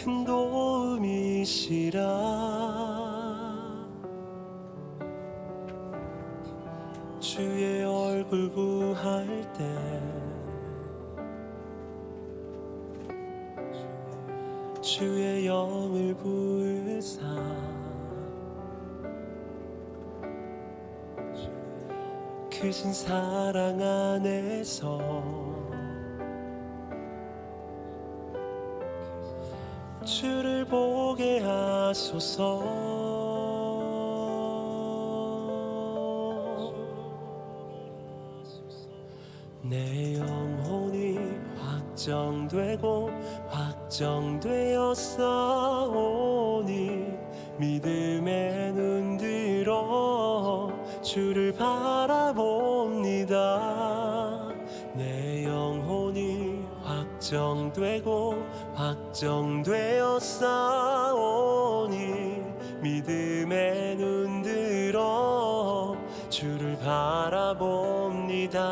큰 도움이시라. 주의 얼굴 구할 때 주의 영을 부으사 크신 사랑 안에서 주를 보게 하소서. 내 영혼이 확정되고 확정되어 싸우니 믿음의 눈 들어 주를 바라봅니다. 내 영혼이 확정되고 확정되어 싸우니 믿음의 눈 들어 주를 바라봅니다.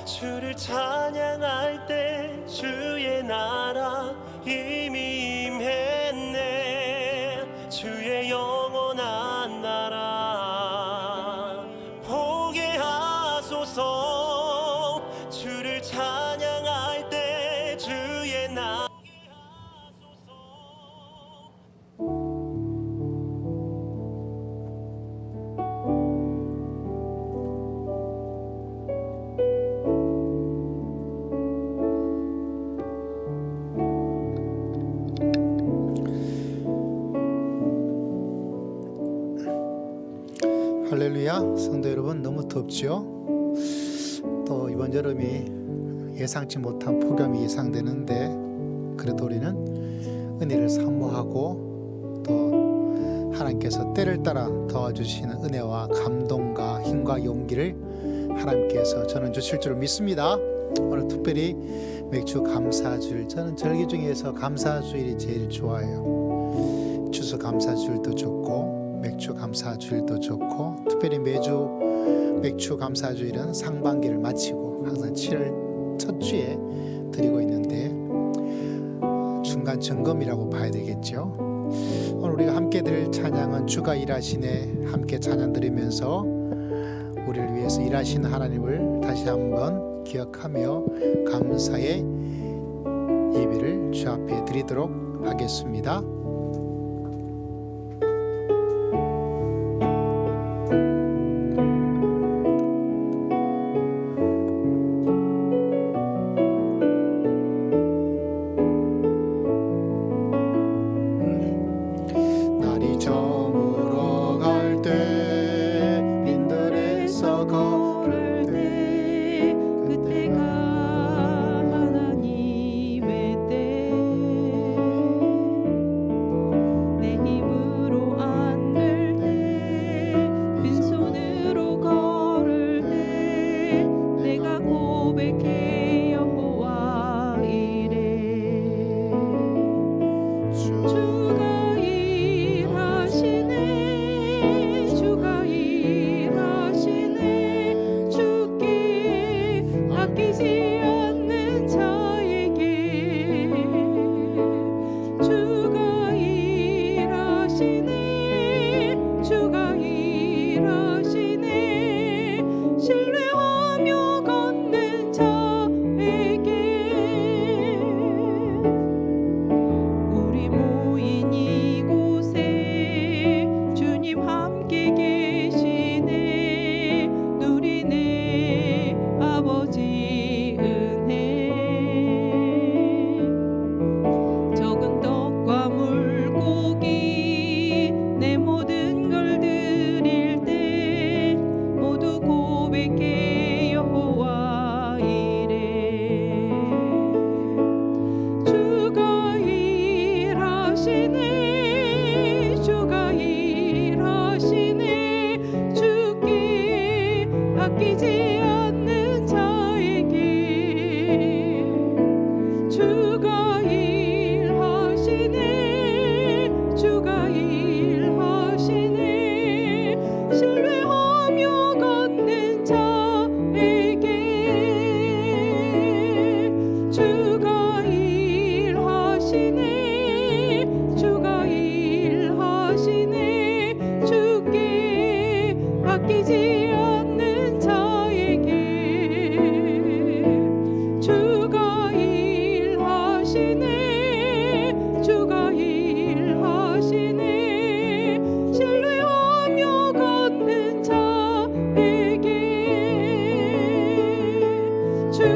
주를 찬양할 때 주의 나라 이미 임했네. 주의 영원한 나라 보게 하소서. 주를 찬양할 때 주의 나라 할렐루야. 성도 여러분, 너무 덥죠? 또 이번 여름이 예상치 못한 폭염이 예상되는데 그래도 우리는 은혜를 사모하고 또 하나님께서 때를 따라 도와주시는 은혜와 감동과 힘과 용기를 하나님께서 저는 주실 줄 믿습니다. 오늘 특별히 맥주 감사주일, 저는 절기 중에서 감사주일이 제일 좋아요. 추수 감사주일도 좋고 맥주 감사주일도 좋고, 특별히 매주 맥주 감사주일은 상반기를 마치고 항상 7월 첫 주에 드리고 있는데 중간 점검이라고 봐야 되겠죠. 오늘 우리가 함께 드릴 찬양은 주가 일하시네 함께 찬양 드리면서 우리를 위해서 일하시는 하나님을 다시 한번 기억하며 감사의 예배를 주 앞에 드리도록 하겠습니다.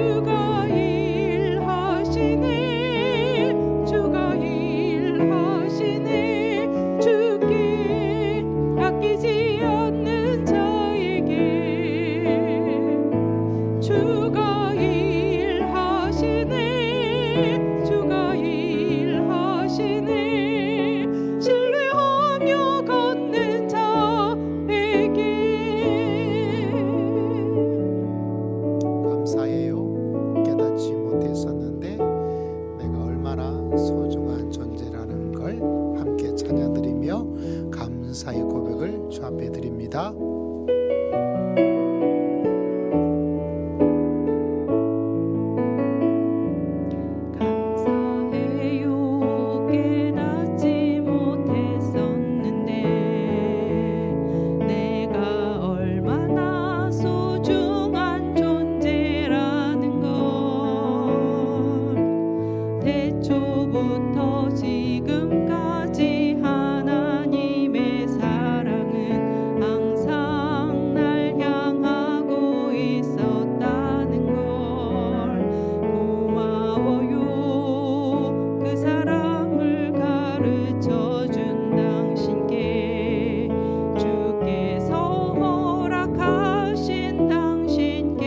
주가 일하시네 주가 일하시네 주께 아끼지 않는 자에게 주가 일하시네 주가 일하시네 신뢰하며 걷는 자에게 감사해요. 깨닫지 못했었는데 내가 얼마나 소중한 존재라는 걸 함께 찬양드리며 감사의 고백을 주 앞에 드립니다. 감사해요 깨닫지 못했었는데 내가 얼마나 소중한 존재라는 걸 태초부터 지금까지 하나님의 사랑은 항상 날 향하고 있었다는 걸 고마워요 그 사랑을 가르쳐준 당신께 주께서 허락하신 당신께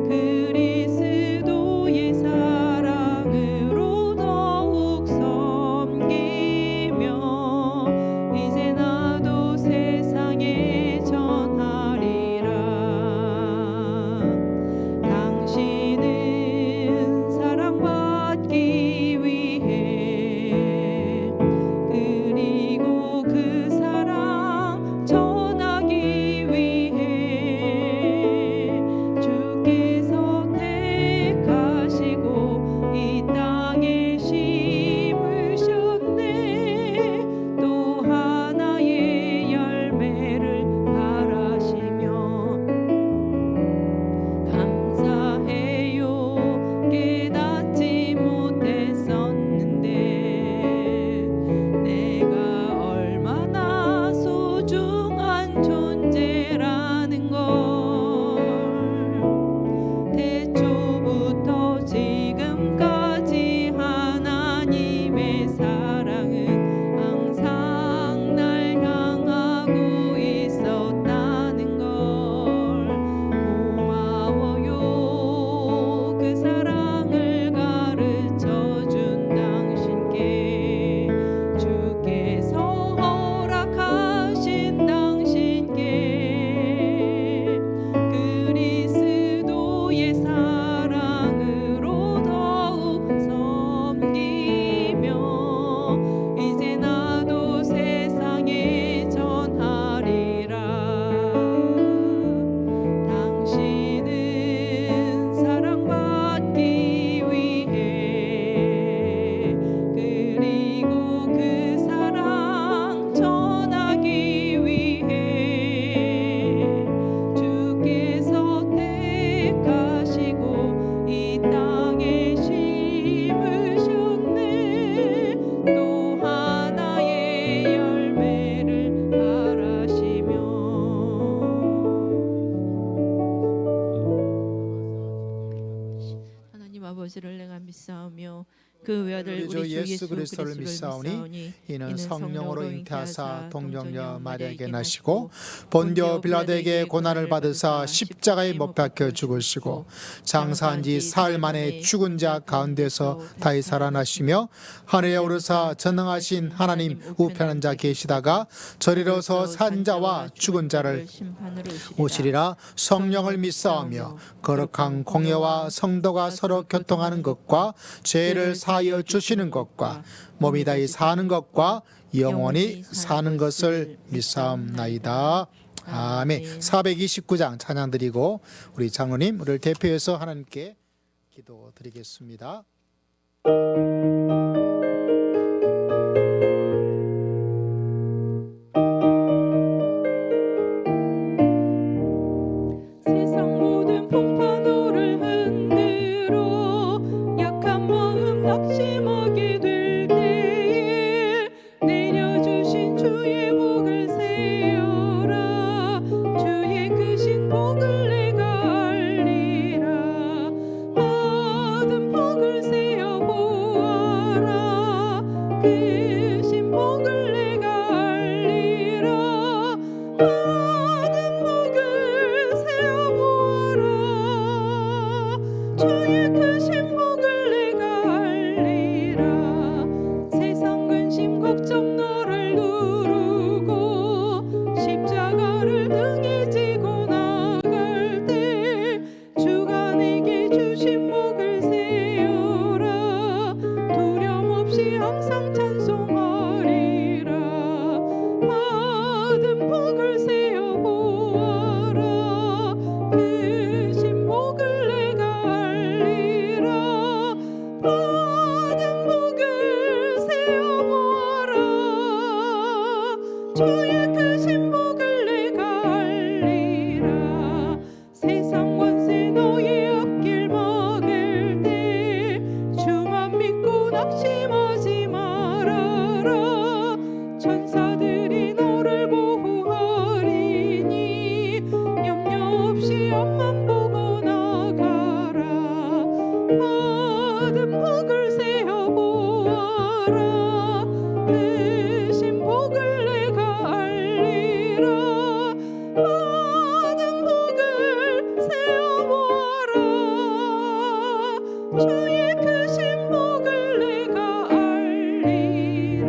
그리스도의 사랑으로 더욱 섬기며 이제 나도 세상에 전하리라 당신은 사랑받기 위해 그리고 그 사랑 전하기 위해 주께서 택하시고 이 땅에 심으셨네 또 하나의 열매를 바라시며 감사해요 깨닫지 못했었는데 내가 얼마나 소중한 존재라는 걸 태초부터 지금까지 하나님의 사랑은 항상 날 향하고 있었다는 걸 고마워요 그 사랑을 가르쳐준 당신께 주께서 허락하신 당신께 그리스도의 사랑으로 더욱 섬기며 이제 나도 세상에 전하리라 당신은 사랑받기 위해 그리고 그 사랑 전하기 위해 주께서 택하시고 이 땅에 심으셨네 또 하나의 열매를 바라시며 하나님 아버지를 내가 믿사오며 그 외아들 우리 주 예수 그리스도를 믿사오니 이는 성령으로 잉태하사 동정녀 마리아에게 나시고 본디오 빌라도에게 고난을 받으사 십자가에 못 박혀 죽으시고 장사한 지 사흘 만에 죽은 자 가운데서 다시 살아나시며 하늘에 오르사 전능하신 하나님 우편한 자 계시다가 저리로서 산 자와 죽은 자를 오시리라. 성령을 믿사오며 거룩한 공예와 성도가 서로 교통하는 것과 죄를 사하여 주시는 것과 몸이 다시 사는 것과 영원히 사는 것을 믿사옵나이다. 아멘. 429장 찬양 드리고 우리 장로님 우리를 대표해서 하나님께 기도 드리겠습니다. 세상 모든 풍파노를 흔들어 약한 마음 낙심하게 될 때에 내려주신 주의 복을 세어라. 주의 크신 복을 내가 알리라. 주의 크신 복을 내가 알리라. 세상 근심 걱정 너를 누르고 십자가를 등에 지고 나갈 때 주가 내게 주신 복을 세어라. 두려움 없이 항상 찬송하리라. 받은 복을 세어 보아라. 크신 복을 내가 알리라. 받은 복을 세어 보아라. 주의 크신 복을 내가 알리라. 세상 권세 너의 앞길 막을 때 주만 믿고 낙심하지 말아라. 천사들이 너를 보호하리니 염려 없이 앞만 보고 나가라. 받은 복을 세어 보아라. 크신 복을 내가 알리라. 받은 복을 세어 보아라. 주의 크신 복을 내가 알리라.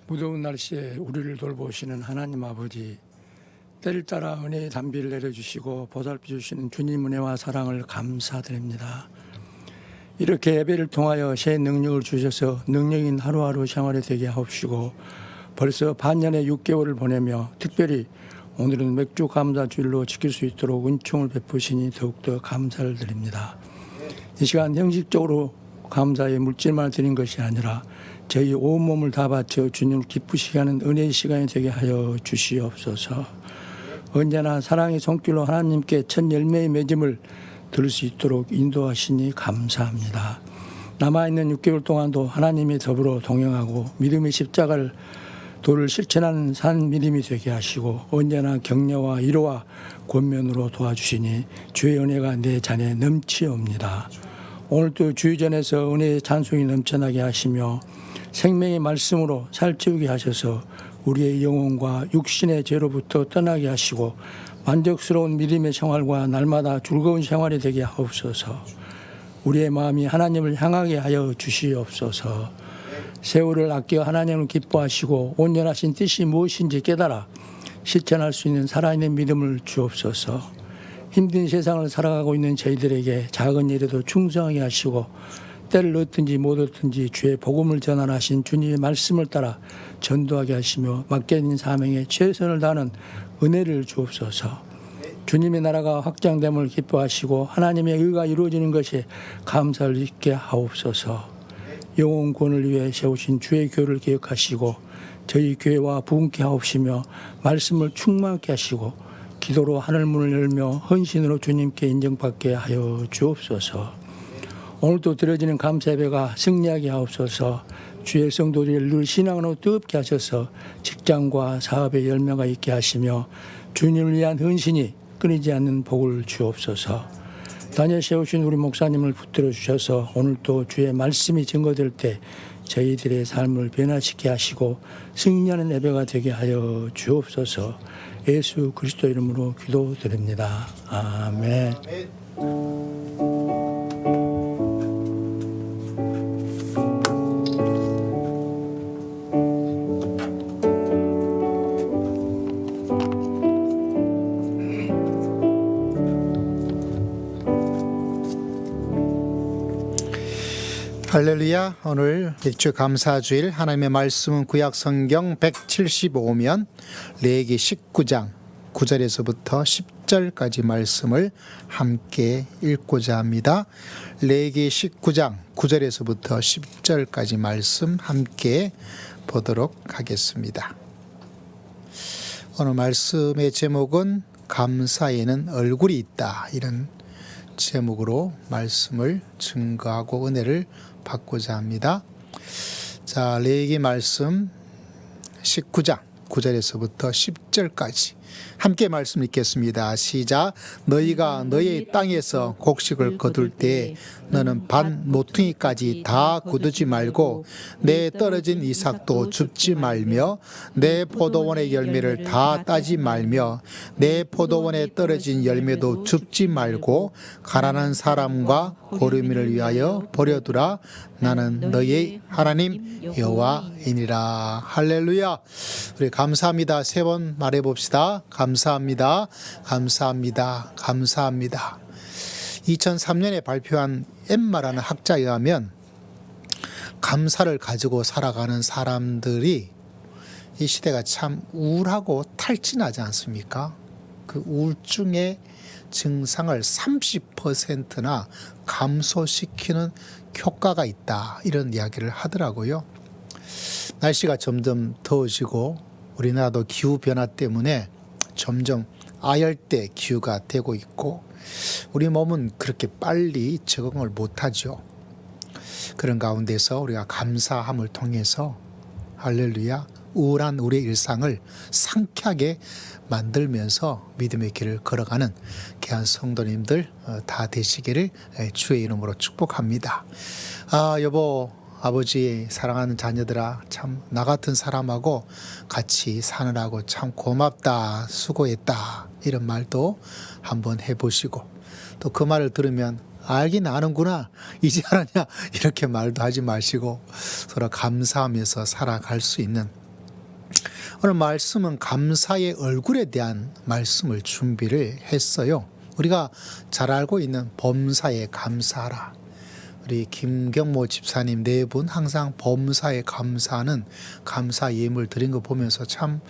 무더운 날씨에 우리를 돌보시는 하나님 아버지, 때를 따라 은혜의 단비를 내려주시고 보살펴 주시는 주님 은혜와 사랑을 감사드립니다. 이렇게 예배를 통하여 새 능력을 주셔서 능력인 하루하루 생활이 되게 하옵시고, 벌써 반년의 6개월을 보내며 특별히 오늘은 맥주 감사주일로 지킬 수 있도록 은총을 베푸시니 더욱더 감사를 드립니다. 이 시간 형식적으로 감사의 물질만 드린 것이 아니라 저희 온몸을 다 바쳐 주님을 기쁘시게 하는 은혜의 시간이 되게 하여 주시옵소서. 언제나 사랑의 손길로 하나님께 첫 열매의 맺음을 들을 수 있도록 인도하시니 감사합니다. 남아있는 6개월 동안도 하나님이 더불어 동행하고 믿음의 십자가를 도를 실천하는 산 믿음이 되게 하시고 언제나 격려와 위로와 권면으로 도와주시니 주의 은혜가 내 잔에 넘치옵니다. 오늘도 주의전에서 은혜의 찬송이 넘쳐나게 하시며 생명의 말씀으로 살찌우게 하셔서 우리의 영혼과 육신의 죄로부터 떠나게 하시고 만족스러운 믿음의 생활과 날마다 즐거운 생활이 되게 하옵소서. 우리의 마음이 하나님을 향하게 하여 주시옵소서. 세월을 아껴 하나님을 기뻐하시고 온전하신 뜻이 무엇인지 깨달아 실천할 수 있는 살아있는 믿음을 주옵소서. 힘든 세상을 살아가고 있는 저희들에게 작은 일에도 충성하게 하시고 때를 얻든지 못 얻든지 주의 복음을 전하신 주님의 말씀을 따라 전도하게 하시며 맡겨진 사명에 최선을 다하는 은혜를 주옵소서. 주님의 나라가 확장됨을 기뻐하시고 하나님의 의가 이루어지는 것에 감사를 잊게 하옵소서. 영혼 구원을 위해 세우신 주의 교회를 기억하시고 저희 교회와 부흥케 하옵시며 말씀을 충만케 하시고 기도로 하늘문을 열며 헌신으로 주님께 인정받게 하여 주옵소서. 오늘도 드려지는 감사 예배가 승리하게 하옵소서. 주의 성도들을 늘 신앙으로 뜨겁게 하셔서 직장과 사업에 열매가 있게 하시며 주님을 위한 헌신이 끊이지 않는 복을 주옵소서. 다니엘 세우신 우리 목사님을 붙들어 주셔서 오늘도 주의 말씀이 증거될 때 저희들의 삶을 변화시키게 하시고 승리하는 예배가 되게 하여 주옵소서. 예수 그리스도 이름으로 기도드립니다. 아멘. 할렐루야. 오늘 일주 감사주일 하나님의 말씀은 구약 성경 175면 레위기 19장 9절에서부터 10절까지 말씀을 함께 읽고자 합니다. 레위기 19장 9절에서부터 10절까지 말씀 함께 보도록 하겠습니다. 오늘 말씀의 제목은 감사에는 얼굴이 있다, 이런 제목으로 말씀을 증거하고 은혜를 받고자 합니다. 자, 레위기 말씀 19장 9절에서부터 10절까지 함께 말씀 읽겠습니다. 시작. 너희가 너희 땅에서 곡식을 거둘 때 너는 밭 모퉁이까지 다 거두지 말고 내 떨어진 이삭도 줍지 말며 내 포도원의 열매를 다 따지 말며 내 포도원에 떨어진 열매도 줍지 말고 가난한 사람과 고르미를 위하여 버려두라. 나는 너희 하나님 여호와이니라. 할렐루야. 우리 감사합니다. 3번 말해봅시다. 감사합니다. 감사합니다. 감사합니다. 2003년에 발표한 엠마라는 학자에 의하면 감사를 가지고 살아가는 사람들이 이 시대가 참 우울하고 탈진하지 않습니까? 그 우울증의 증상을 30%나 감소시키는 효과가 있다, 이런 이야기를 하더라고요. 날씨가 점점 더워지고 우리나라도 기후변화 때문에 점점 아열대 기후가 되고 있고 우리 몸은 그렇게 빨리 적응을 못하죠. 그런 가운데서 우리가 감사함을 통해서 할렐루야, 우울한 우리의 일상을 상쾌하게 만들면서 믿음의 길을 걸어가는 귀한 성도님들 다 되시기를 주의 이름으로 축복합니다. 여보, 아버지, 사랑하는 자녀들아, 참 나 같은 사람하고 같이 사느라고 참 고맙다, 수고했다, 이런 말도 한번 해보시고, 또 그 말을 들으면 알긴 아는구나, 이제 알았냐, 이렇게 말도 하지 마시고 서로 감사하면서 살아갈 수 있는, 오늘 말씀은 감사의 얼굴에 대한 말씀을 준비를 했어요. 우리가 잘 알고 있는 범사에 감사하라. 우리 김경모 집사님 4분 항상 범사에 감사하는 감사 예물 드린 거 보면서 참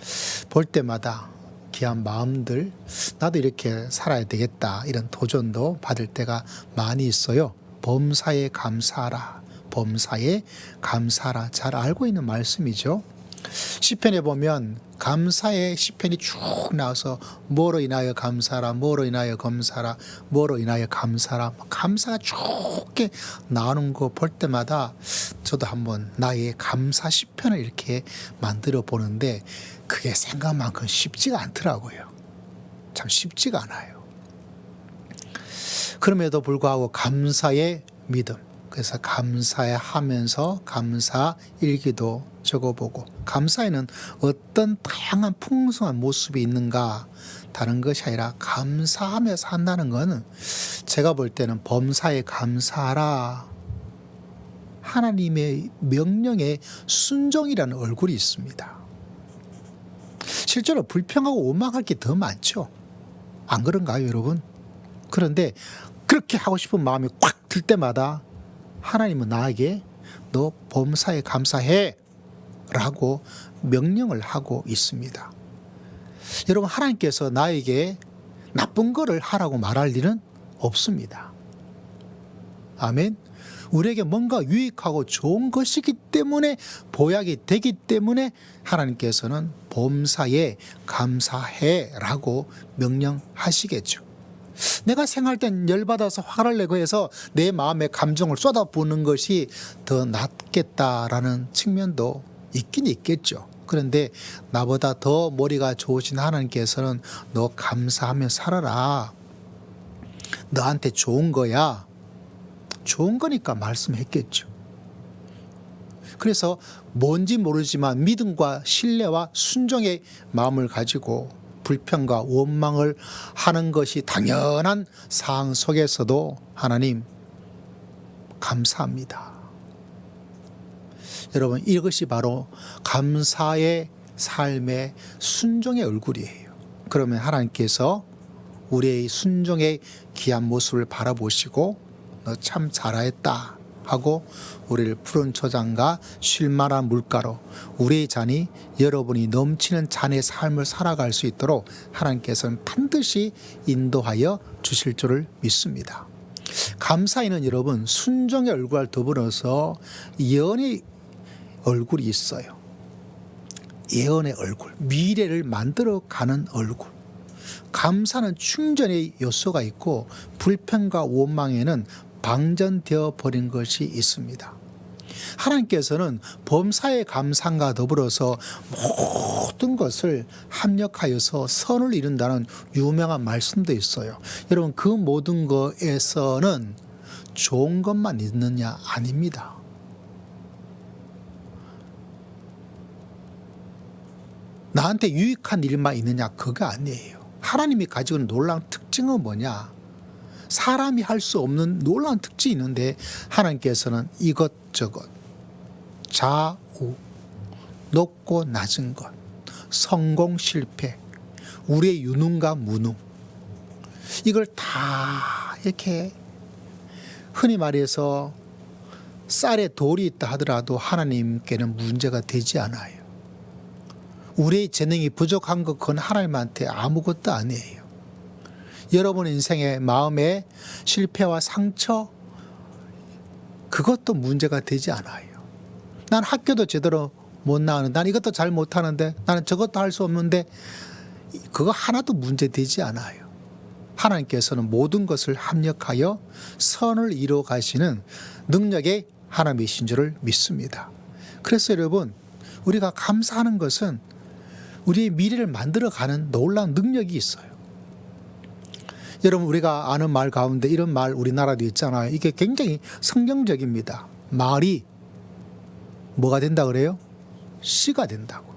볼 때마다 귀한 마음들, 나도 이렇게 살아야 되겠다, 이런 도전도 받을 때가 많이 있어요. 범사에 감사하라. 범사에 감사하라. 잘 알고 있는 말씀이죠. 시편에 보면 감사의 시편이 쭉 나와서 뭐로 인하여 감사하라, 뭐로 인하여 감사하라, 뭐로 인하여 감사하라, 감사가 쭉 나오는 거 볼 때마다 저도 한번 나의 감사 시편을 이렇게 만들어 보는데 그게 생각만큼 쉽지가 않더라고요. 참 쉽지가 않아요. 그럼에도 불구하고 감사의 믿음, 그래서 감사하면서 감사 일기도 적어보고, 감사에는 어떤 다양한 풍성한 모습이 있는가, 다른 것이 아니라 감사하면서 한다는 것은 제가 볼 때는 범사에 감사하라, 하나님의 명령에 순종이라는 얼굴이 있습니다. 실제로 불평하고 원망할 게 더 많죠. 안 그런가요, 여러분? 그런데 그렇게 하고 싶은 마음이 꽉 들 때마다 하나님은 나에게 너 범사에 감사해 라고 명령을 하고 있습니다. 여러분, 하나님께서 나에게 나쁜 거를 하라고 말할 일은 없습니다. 아멘. 우리에게 뭔가 유익하고 좋은 것이기 때문에, 보약이 되기 때문에 하나님께서는 범사에 감사해 라고 명령하시겠죠. 내가 생활 땐 열받아서 화를 내고 해서 내 마음의 감정을 쏟아부는 것이 더 낫겠다라는 측면도 있긴 있겠죠. 그런데 나보다 더 머리가 좋으신 하나님께서는 너 감사하며 살아라, 너한테 좋은 거야, 좋은 거니까 말씀했겠죠. 그래서 뭔지 모르지만 믿음과 신뢰와 순종의 마음을 가지고 불평과 원망을 하는 것이 당연한 상황 속에서도 하나님 감사합니다. 여러분, 이것이 바로 감사의 삶의 순종의 얼굴이에요. 그러면 하나님께서 우리의 순종의 귀한 모습을 바라보시고 너 참 잘하였다 하고 우리를 푸른 초장과 쉴만한 물가로, 우리의 잔이 여러분이 넘치는 잔의 삶을 살아갈 수 있도록 하나님께서는 반드시 인도하여 주실 줄을 믿습니다. 감사에는 여러분 순종의 얼굴과 더불어서 예언의 얼굴이 있어요. 예언의 얼굴, 미래를 만들어가는 얼굴. 감사는 충전의 요소가 있고 불평과 원망에는 방전되어 버린 것이 있습니다. 하나님께서는 범사의 감상과 더불어서 모든 것을 합력하여서 선을 이룬다는 유명한 말씀도 있어요. 여러분, 그 모든 것에서는 좋은 것만 있느냐? 아닙니다. 나한테 유익한 일만 있느냐? 그거 아니에요. 하나님이 가지고 있는 놀라운 특징은 뭐냐? 사람이 할 수 없는 놀라운 특징이 있는데, 하나님께서는 이것저것, 좌우, 높고 낮은 것, 성공, 실패, 우리의 유능과 무능, 이걸 다 이렇게 흔히 말해서 쌀에 돌이 있다 하더라도 하나님께는 문제가 되지 않아요. 우리의 재능이 부족한 것, 그건 하나님한테 아무것도 아니에요. 여러분 인생의 마음의 실패와 상처, 그것도 문제가 되지 않아요. 난 학교도 제대로 못 나가는데, 난 이것도 잘 못하는데, 나는 저것도 할 수 없는데, 그거 하나도 문제 되지 않아요. 하나님께서는 모든 것을 합력하여 선을 이루어 가시는 능력의 하나님이신 줄을 믿습니다. 그래서 여러분, 우리가 감사하는 것은 우리의 미래를 만들어가는 놀라운 능력이 있어요. 여러분, 우리가 아는 말 가운데 이런 말 우리나라도 있잖아요. 이게 굉장히 성경적입니다. 말이 뭐가 된다 그래요? 씨가 된다고.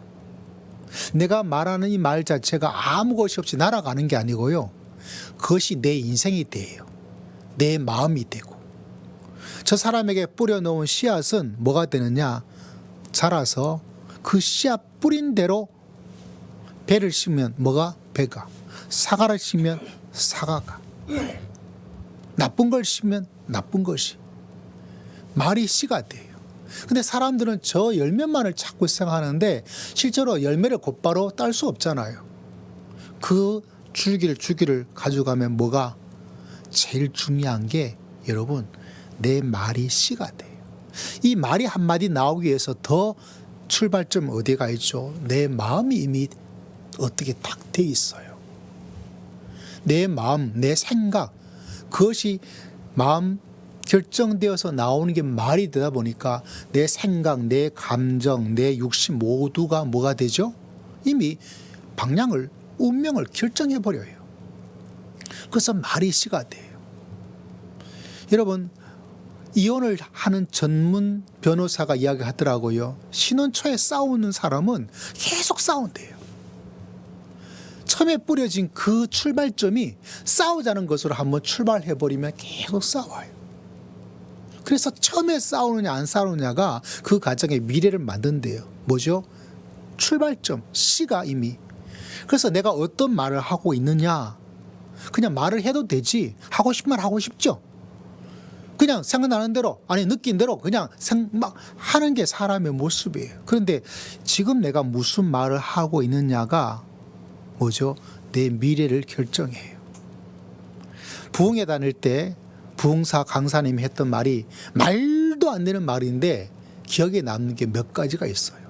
내가 말하는 이 말 자체가 아무 것이 없이 날아가는 게 아니고요. 그것이 내 인생이 돼요. 내 마음이 되고. 저 사람에게 뿌려놓은 씨앗은 뭐가 되느냐? 자라서 그 씨앗 뿌린 대로 배를 심으면 뭐가? 배가. 사과를 심으면 사과가. 나쁜 걸 심으면 나쁜 것이. 말이 씨가 돼요. 근데 사람들은 저 열매만을 찾고 생각하는데 실제로 열매를 곧바로 딸 수 없잖아요. 그 줄기를 가져가면 뭐가? 제일 중요한 게 여러분, 내 말이 씨가 돼요. 이 말이 한마디 나오기 위해서 더 출발점 어디가 있죠? 내 마음이 이미 어떻게 딱 돼 있어요. 내 마음, 내 생각, 그것이 마음 결정되어서 나오는 게 말이 되다 보니까 내 생각, 내 감정, 내 육신 모두가 뭐가 되죠? 이미 방향을, 운명을 결정해버려요. 그래서 말이 씨가 돼요. 여러분, 이혼을 하는 전문 변호사가 이야기하더라고요. 신혼 초에 싸우는 사람은 계속 싸운대요. 처음에 뿌려진 그 출발점이 싸우자는 것으로 한번 출발해버리면 계속 싸워요. 그래서 처음에 싸우느냐 안 싸우느냐가 그 가정의 미래를 만든대요. 뭐죠? 출발점, 씨가 이미. 그래서 내가 어떤 말을 하고 있느냐, 그냥 말을 해도 되지, 하고 싶은 말 하고 싶죠. 그냥 생각나는 대로, 아니 느낀 대로 그냥 막 하는 게 사람의 모습이에요. 그런데 지금 내가 무슨 말을 하고 있느냐가 뭐죠? 내 미래를 결정해요. 부흥회 다닐 때 부흥사 강사님이 했던 말이 말도 안 되는 말인데 기억에 남는 게 몇 가지가 있어요.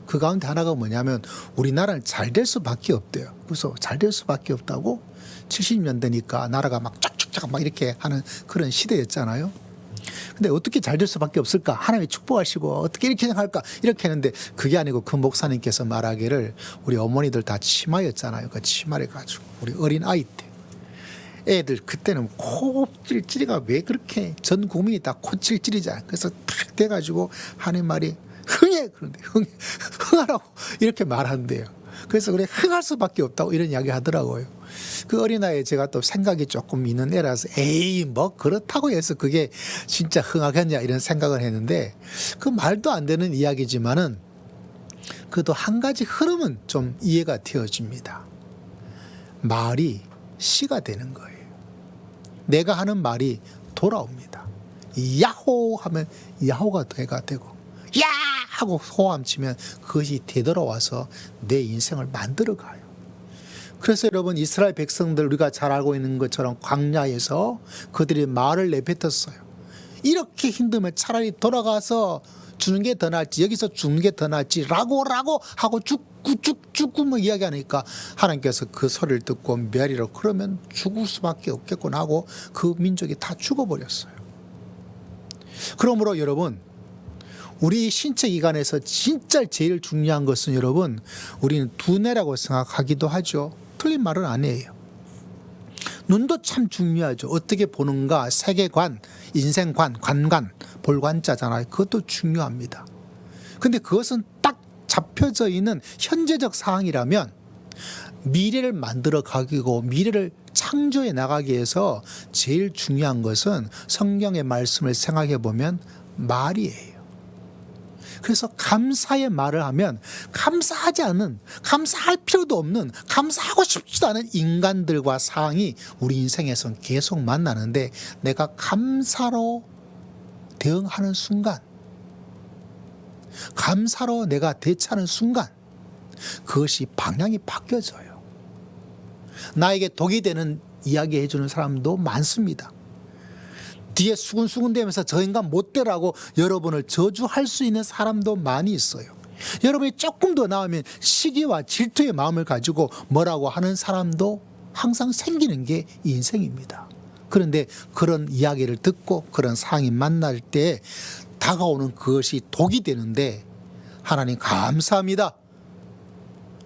그 가운데 하나가 뭐냐면 우리나라는 잘 될 수밖에 없대요. 그래서 잘 될 수밖에 없다고? 70년대니까 나라가 막 쫙쫙쫙 막 이렇게 하는 그런 시대였잖아요. 근데 어떻게 잘 될 수밖에 없을까? 하나님이 축복하시고 어떻게 이렇게 할까? 이렇게 했는데 그게 아니고 그 목사님께서 말하기를 우리 어머니들 다 치마였잖아요. 그 치마를 가지고 우리 어린 아이 때 애들 그때는 코찔찔이가 왜 그렇게 전 국민이 다 코찔찔이잖아요. 그래서 탁 돼가지고 하는 말이 흥해. 그런데 흥하라고 이렇게 말한대요. 그래서 그래 흥할 수밖에 없다고 이런 이야기 하더라고요. 그 어린아이에 제가 또 생각이 조금 있는 애라서 에이 뭐 그렇다고 해서 그게 진짜 흥하겠냐 이런 생각을 했는데 그 말도 안 되는 이야기지만은 그래도 한 가지 흐름은 좀 이해가 되어집니다. 말이 씨가 되는 거예요. 내가 하는 말이 돌아옵니다. 야호 하면 야호가 돼가 되고 야 하고 호함치면 그것이 되돌아와서 내 인생을 만들어가요. 그래서 여러분 이스라엘 백성들 우리가 잘 알고 있는 것처럼 광야에서 그들이 말을 내뱉었어요. 이렇게 힘들면 차라리 돌아가서 주는 게 더 낫지 여기서 죽는 게 더 낫지 라고 하고 죽고 뭐 이야기하니까 하나님께서 그 소리를 듣고 메아리로 그러면 죽을 수밖에 없겠구나 하고 그 민족이 다 죽어버렸어요. 그러므로 여러분 우리 신체 기관에서 진짜 제일 중요한 것은 여러분, 우리는 두뇌라고 생각하기도 하죠. 틀린 말은 아니에요. 눈도 참 중요하죠. 어떻게 보는가, 세계관, 인생관, 관관, 볼관자잖아요. 그것도 중요합니다. 근데 그것은 딱 잡혀져 있는 현재적 상황이라면 미래를 만들어 가기고 미래를 창조해 나가기 위해서 제일 중요한 것은 성경의 말씀을 생각해 보면 말이에요. 그래서 감사의 말을 하면 감사하지 않은, 감사할 필요도 없는, 감사하고 싶지도 않은 인간들과 상황이 우리 인생에선 계속 만나는데 내가 감사로 대응하는 순간, 감사로 내가 대처하는 순간 그것이 방향이 바뀌어져요. 나에게 독이 되는 이야기 해주는 사람도 많습니다. 뒤에 수근수근대면서 저 인간 못되라고 여러분을 저주할 수 있는 사람도 많이 있어요. 여러분이 조금 더 나오면 시기와 질투의 마음을 가지고 뭐라고 하는 사람도 항상 생기는 게 인생입니다. 그런데 그런 이야기를 듣고 그런 상황이 만날 때 다가오는 그것이 독이 되는데 하나님 감사합니다.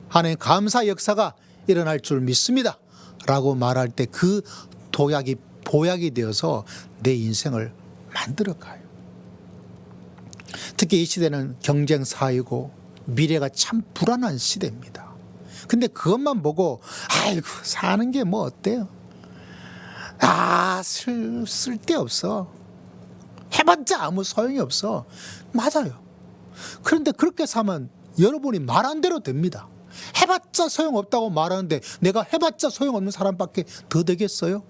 하나님 감사 역사가 일어날 줄 믿습니다. 라고 말할 때 그 독약이 보약이 되어서 내 인생을 만들어가요. 특히 이 시대는 경쟁 사회이고 미래가 참 불안한 시대입니다. 근데 그것만 보고 아이고 사는 게 뭐 어때요? 쓸데없어. 해봤자 아무 소용이 없어. 맞아요. 그런데 그렇게 사면 여러분이 말한 대로 됩니다. 해봤자 소용없다고 말하는데 내가 해봤자 소용없는 사람밖에 더 되겠어요?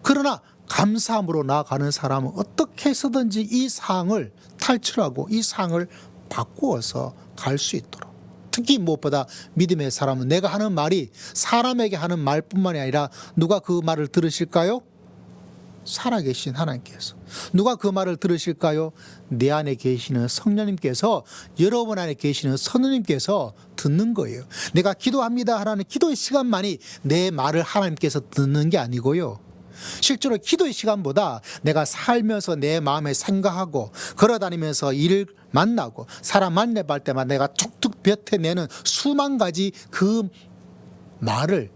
그러나 감사함으로 나아가는 사람은 어떻게 해서든지 이 상황을 탈출하고 이 상황을 바꾸어서 갈 수 있도록, 특히 무엇보다 믿음의 사람은 내가 하는 말이 사람에게 하는 말뿐만이 아니라 누가 그 말을 들으실까요? 살아계신 하나님께서. 누가 그 말을 들으실까요? 내 안에 계시는 성령님께서, 여러분 안에 계시는 성령님께서 듣는 거예요. 내가 기도합니다 하라는 기도의 시간만이 내 말을 하나님께서 듣는 게 아니고요. 실제로 기도의 시간보다 내가 살면서 내 마음에 생각하고 걸어다니면서 일을 만나고 사람 만나볼 때마다 내가 툭툭 뱉어내는 수만 가지 그 말을,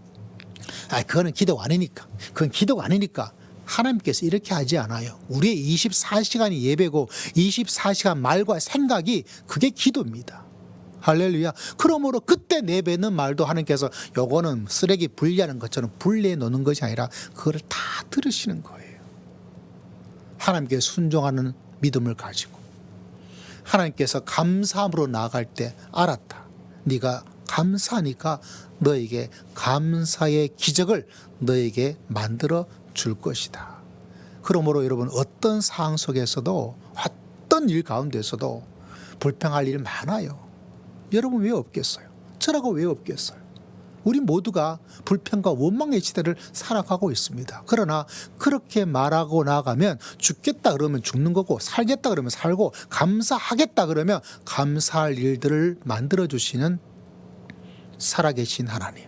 그거는 기도가 아니니까, 그건 기도가 아니니까 하나님께서 이렇게 하지 않아요. 우리의 24시간이 예배고 24시간 말과 생각이 그게 기도입니다. 할렐루야. 그러므로 그때 내뱉는 말도 하나님께서 요거는 쓰레기 분리하는 것처럼 분리해 놓는 것이 아니라 그거를 다 들으시는 거예요. 하나님께 순종하는 믿음을 가지고 하나님께서 감사함으로 나아갈 때 알았다. 네가 감사하니까 너에게 감사의 기적을 너에게 만들어 줄 것이다. 그러므로 여러분 어떤 상황 속에서도 어떤 일 가운데서도 불평할 일 많아요. 여러분 왜 없겠어요? 저라고 왜 없겠어요? 우리 모두가 불평과 원망의 시대를 살아가고 있습니다. 그러나 그렇게 말하고 나가면 죽겠다 그러면 죽는 거고 살겠다 그러면 살고 감사하겠다 그러면 감사할 일들을 만들어주시는 살아계신 하나님.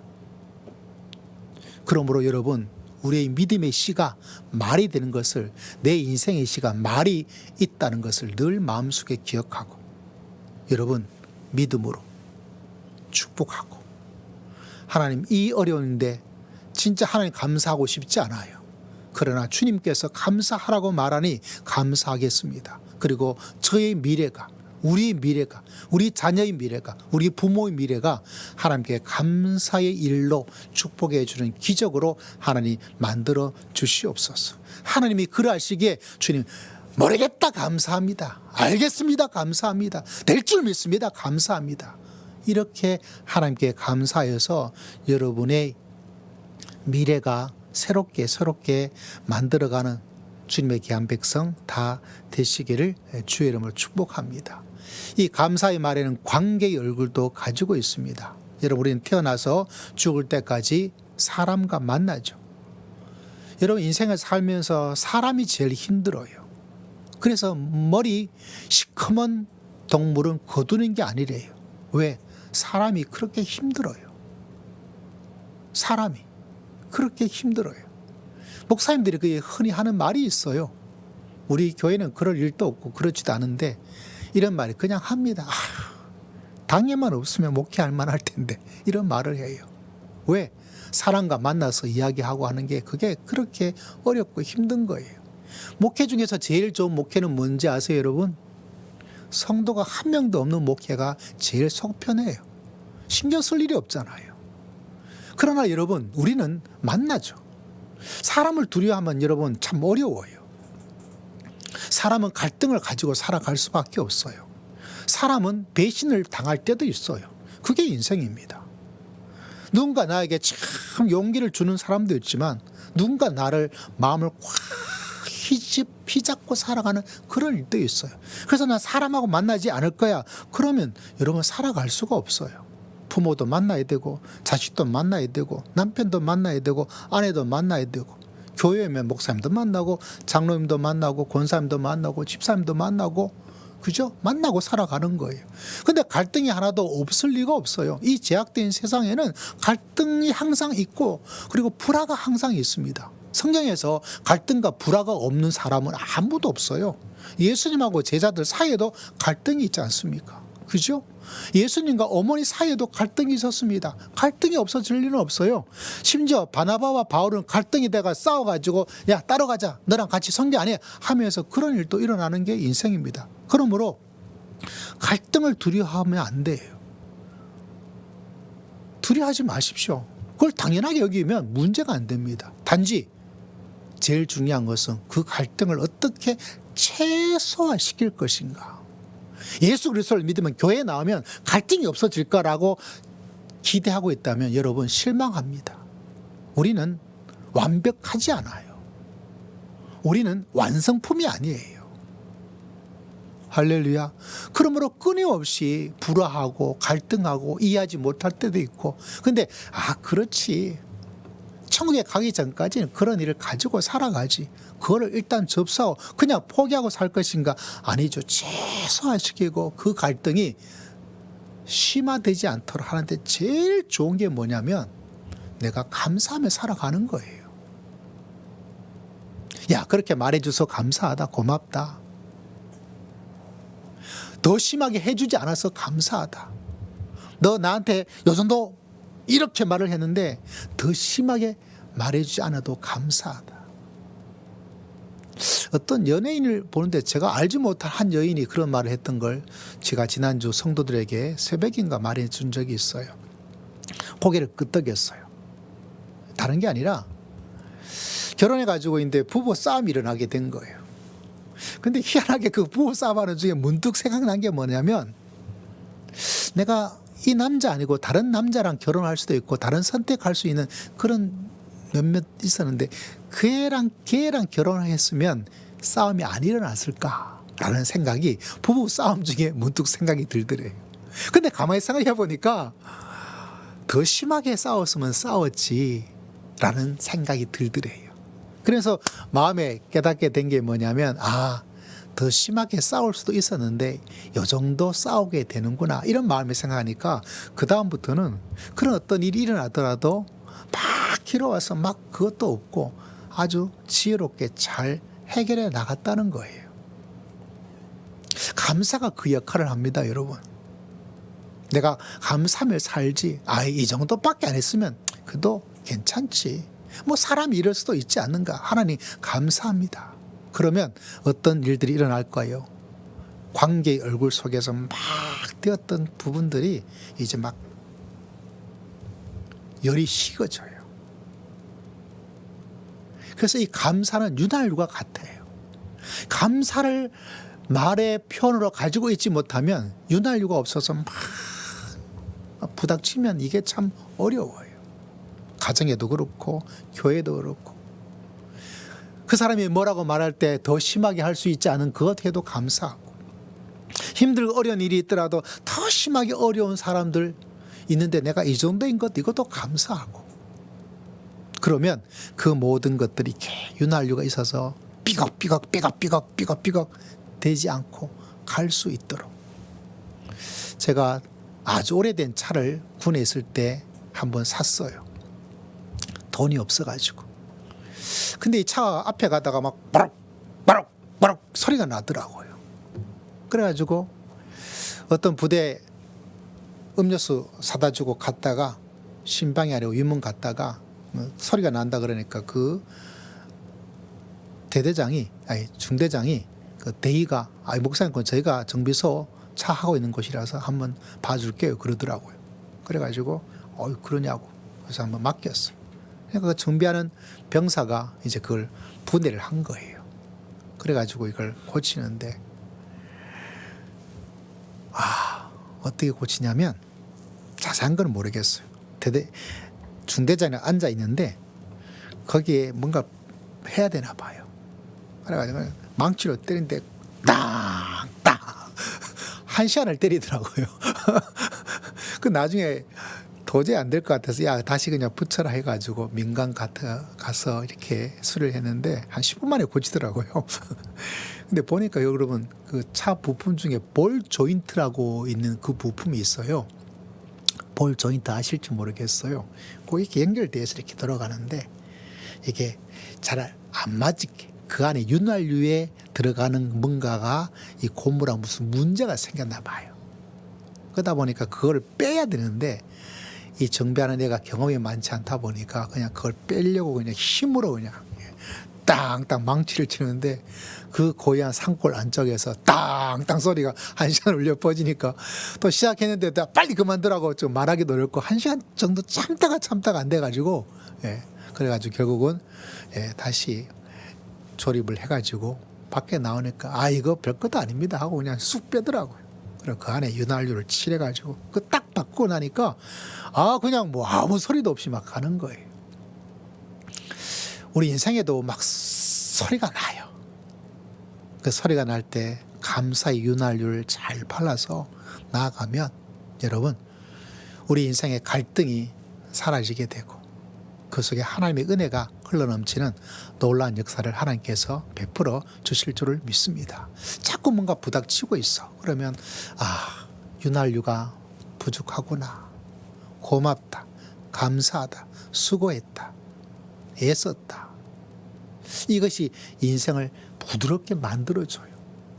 그러므로 여러분 우리의 믿음의 씨가 말이 되는 것을, 내 인생의 씨가 말이 있다는 것을 늘 마음속에 기억하고 여러분 믿음으로 축복하고, 하나님 이 어려운데 진짜 하나님 감사하고 싶지 않아요. 그러나 주님께서 감사하라고 말하니 감사하겠습니다. 그리고 저의 미래가, 우리의 미래가, 우리 자녀의 미래가, 우리 부모의 미래가 하나님께 감사의 일로 축복해 주는 기적으로 하나님 만들어 주시옵소서. 하나님이 그러하시기에 주님 모르겠다 감사합니다. 알겠습니다 감사합니다. 될 줄 믿습니다 감사합니다. 이렇게 하나님께 감사해서 여러분의 미래가 새롭게 만들어가는 주님의 귀한 백성 다 되시기를 주의 이름으로 축복합니다. 이 감사의 말에는 관계의 얼굴도 가지고 있습니다. 여러분 우리는 태어나서 죽을 때까지 사람과 만나죠. 여러분 인생을 살면서 사람이 제일 힘들어요. 그래서 머리 시커먼 동물은 거두는 게 아니래요. 왜? 사람이 그렇게 힘들어요. 사람이 그렇게 힘들어요. 목사님들이 그게 흔히 하는 말이 있어요. 우리 교회는 그럴 일도 없고 그렇지도 않은데 이런 말이 그냥 합니다. 당회만 없으면 목회할 만할 텐데 이런 말을 해요. 왜? 사람과 만나서 이야기하고 하는 게 그게 그렇게 어렵고 힘든 거예요. 목회 중에서 제일 좋은 목회는 뭔지 아세요, 여러분? 성도가 한 명도 없는 목회가 제일 속 편해요. 신경 쓸 일이 없잖아요. 그러나 여러분, 우리는 만나죠. 사람을 두려워하면 여러분 참 어려워요. 사람은 갈등을 가지고 살아갈 수밖에 없어요. 사람은 배신을 당할 때도 있어요. 그게 인생입니다. 누군가 나에게 참 용기를 주는 사람도 있지만 누군가 나를 마음을 꽉 휘잡고 살아가는 그런 일도 있어요. 그래서 난 사람하고 만나지 않을 거야. 그러면 여러분 살아갈 수가 없어요. 부모도 만나야 되고 자식도 만나야 되고 남편도 만나야 되고 아내도 만나야 되고 교회면 목사님도 만나고 장로님도 만나고 권사님도 만나고 집사님도 만나고 그죠? 만나고 살아가는 거예요. 근데 갈등이 하나도 없을 리가 없어요. 이 제약된 세상에는 갈등이 항상 있고 그리고 불화가 항상 있습니다. 성경에서 갈등과 불화가 없는 사람은 아무도 없어요. 예수님하고 제자들 사이에도 갈등이 있지 않습니까? 그죠? 예수님과 어머니 사이에도 갈등이 있었습니다. 갈등이 없어질 리는 없어요. 심지어 바나바와 바울은 갈등이 돼가 싸워가지고 야 따로 가자 너랑 같이 선교 안 해 하면서 그런 일도 일어나는 게 인생입니다. 그러므로 갈등을 두려워하면 안 돼요. 두려워하지 마십시오. 그걸 당연하게 여기면 문제가 안 됩니다. 단지 제일 중요한 것은 그 갈등을 어떻게 최소화시킬 것인가. 예수 그리스도를 믿으면 교회에 나오면 갈등이 없어질 거라고 기대하고 있다면 여러분 실망합니다. 우리는 완벽하지 않아요. 우리는 완성품이 아니에요. 할렐루야. 그러므로 끊임없이 불화하고 갈등하고 이해하지 못할 때도 있고 근데 그렇지. 천국에 가기 전까지는 그런 일을 가지고 살아가지. 그거를 일단 접수하고 그냥 포기하고 살 것인가? 아니죠. 최소화시키고 그 갈등이 심화되지 않도록 하는데 제일 좋은 게 뭐냐면 내가 감사하며 살아가는 거예요. 야, 그렇게 말해줘서 감사하다. 고맙다. 더 심하게 해주지 않아서 감사하다. 너 나한테 요 정도 이렇게 말을 했는데 더 심하게 말해주지 않아도 감사하다. 어떤 연예인을 보는데 제가 알지 못할 한 여인이 그런 말을 했던 걸 제가 지난주 성도들에게 새벽인가 말해준 적이 있어요. 고개를 끄덕였어요. 다른 게 아니라 결혼해가지고 있는데 부부 싸움이 일어나게 된 거예요. 근데 희한하게 그 부부 싸움하는 중에 문득 생각난 게 뭐냐면 내가 이 남자 아니고 다른 남자랑 결혼할 수도 있고 다른 선택할 수 있는 그런 몇몇 있었는데 걔랑 결혼을 했으면 싸움이 안 일어났을까라는 생각이 부부 싸움 중에 문득 생각이 들더래요. 근데 가만히 생각해 보니까 더 심하게 싸웠으면 싸웠지라는 생각이 들더래요. 그래서 마음에 깨닫게 된 게 뭐냐면 더 심하게 싸울 수도 있었는데 요 정도 싸우게 되는구나 이런 마음에 생각하니까 그 다음부터는 그런 어떤 일이 일어나더라도 막 길어와서 막 그것도 없고 아주 지혜롭게 잘 해결해 나갔다는 거예요. 감사가 그 역할을 합니다, 여러분. 내가 감사하며 살지. 이 정도밖에 안 했으면 그래도 괜찮지. 뭐 사람이 이럴 수도 있지 않는가. 하나님 감사합니다. 그러면 어떤 일들이 일어날까요? 관계의 얼굴 속에서 막 되었던 부분들이 이제 막 열이 식어져요. 그래서 이 감사는 윤활유가 같아요. 감사를 말의 표현으로 가지고 있지 못하면 윤활유가 없어서 막 부닥치면 이게 참 어려워요. 가정에도 그렇고 교회도 그렇고 그 사람이 뭐라고 말할 때 더 심하게 할 수 있지 않은 그것 해도 감사하고 힘들고 어려운 일이 있더라도 더 심하게 어려운 사람들 있는데 내가 이 정도인 것 이것도 감사하고 그러면 그 모든 것들이 윤활유가 있어서 삐걱삐걱 되지 않고 갈 수 있도록 제가 아주 오래된 차를 군에 있을 때 한번 샀어요. 돈이 없어가지고 근데 이 차 앞에 가다가 막 바락 빠락 소리가 나더라고요. 그래가지고 어떤 부대 음료수 사다 주고 갔다가 신방이 아니고 위문 갔다가 소리가 난다 그러니까 그 중대장이 그 대위가 목사님 건 저희가 정비소 차 하고 있는 곳이라서 한번 봐줄게요 그러더라고요. 그래가지고 그러냐고 그래서 한번 맡겼어요. 그러니까 그 정비하는 병사가 이제 그걸 분해를 한 거예요. 그래가지고 이걸 고치는데 어떻게 고치냐면 자세한 건 모르겠어요. 중대장이 앉아 있는데 거기에 뭔가 해야 되나 봐요. 그래가지고 망치로 때리는데 땅땅 1시간을 때리더라고요. 그 나중에 도저히 안 될 것 같아서 야 다시 그냥 붙여라 해가지고 민간 가서 이렇게 수리를 했는데 한 10분 만에 고치더라고요. 근데 보니까 여러분 그 차 부품 중에 볼 조인트라고 있는 그 부품이 있어요. 볼 조인트 아실지 모르겠어요. 그 이렇게 연결돼서 이렇게 들어가는데 이게 잘 안 맞게 그 안에 윤활유에 들어가는 뭔가가 이 고무랑 무슨 문제가 생겼나 봐요. 그러다 보니까 그걸 빼야 되는데 이 정비하는 애가 경험이 많지 않다 보니까 그냥 그걸 빼려고 그냥 힘으로 그냥 땅땅 망치를 치는데 그 고요한 산골 안쪽에서 땅땅 소리가 1시간 울려 퍼지니까 또 시작했는데 빨리 그만두라고 좀 말하기도 어렵고 1시간 정도 참다가 안 돼가지고 그래가지고 결국은 다시 조립을 해가지고 밖에 나오니까 이거 별것도 아닙니다 하고 그냥 쑥 빼더라고요. 그리고 그 안에 윤활유를 칠해가지고 그 딱 바꾸고 나니까 그냥 뭐 아무 소리도 없이 막 가는 거예요. 우리 인생에도 막 소리가 나요. 그 소리가 날 때 감사의 윤활유를 잘 발라서 나아가면 여러분 우리 인생의 갈등이 사라지게 되고 그 속에 하나님의 은혜가 흘러넘치는 놀라운 역사를 하나님께서 베풀어 주실 줄을 믿습니다. 자꾸 뭔가 부닥치고 있어. 그러면 윤활유가 부족하구나. 고맙다. 감사하다. 수고했다. 애썼다. 이것이 인생을 부드럽게 만들어줘요.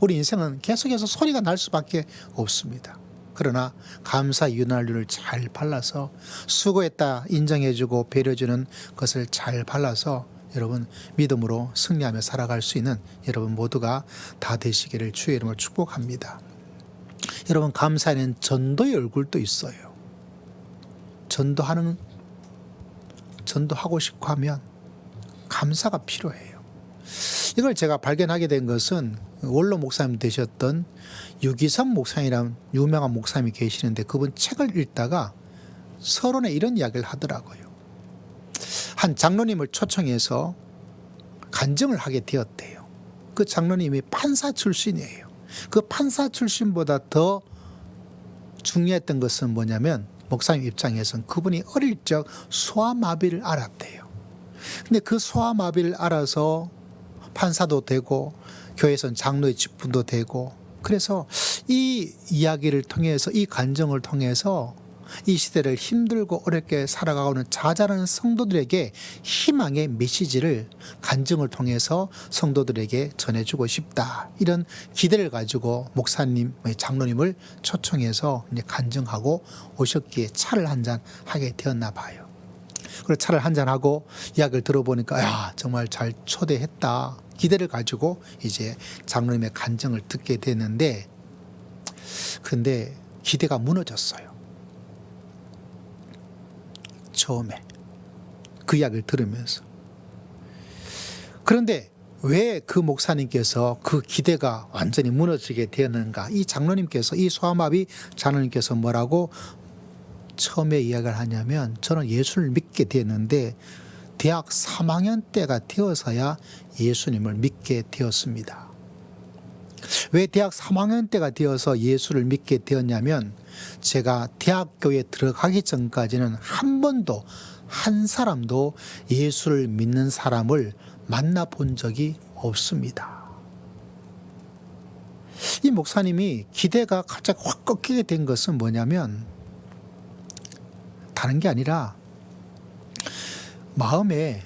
우리 인생은 계속해서 소리가 날 수밖에 없습니다. 그러나 감사 윤활유를 잘 발라서 수고했다 인정해주고 배려주는 것을 잘 발라서 여러분 믿음으로 승리하며 살아갈 수 있는 여러분 모두가 다 되시기를 주의 이름으로 축복합니다. 여러분 감사에는 전도의 얼굴도 있어요. 전도하고 싶고 하면 감사가 필요해요. 이걸 제가 발견하게 된 것은 원로 목사님 되셨던 유기성 목사님이라는 유명한 목사님이 계시는데 그분 책을 읽다가 서론에 이런 이야기를 하더라고요. 한 장로님을 초청해서 간증을 하게 되었대요. 그 장로님이 판사 출신이에요. 그 판사 출신보다 더 중요했던 것은 뭐냐면 목사님 입장에서는 그분이 어릴 적 소아마비를 알았대요. 근데 그 소아마비를 알아서 판사도 되고 교회에서는 장로의 직분도 되고 그래서 이 이야기를 통해서 이 간증을 통해서 이 시대를 힘들고 어렵게 살아가고 있는 자잘한 성도들에게 희망의 메시지를 간증을 통해서 성도들에게 전해주고 싶다. 이런 기대를 가지고 목사님, 장로님을 초청해서 이제 간증하고 오셨기에 차를 한잔 하게 되었나 봐요. 그래서 차를 한잔하고 이야기를 들어보니까 정말 잘 초대했다. 기대를 가지고 이제 장로님의 간증을 듣게 됐는데 근데 기대가 무너졌어요. 처음에 그 이야기를 들으면서. 그런데 왜 그 목사님께서 그 기대가 완전히 무너지게 되었는가? 이 장로님께서 이 소아마비 장로님께서 뭐라고 처음에 이야기를 하냐면 저는 예수를 믿게 되었는데 대학 3학년 때가 되어서야 예수님을 믿게 되었습니다. 왜 대학 3학년 때가 되어서 예수를 믿게 되었냐면 제가 대학교에 들어가기 전까지는 한 번도 한 사람도 예수를 믿는 사람을 만나본 적이 없습니다. 이 목사님이 기대가 갑자기 확 꺾이게 된 것은 뭐냐면 다른 게 아니라 마음에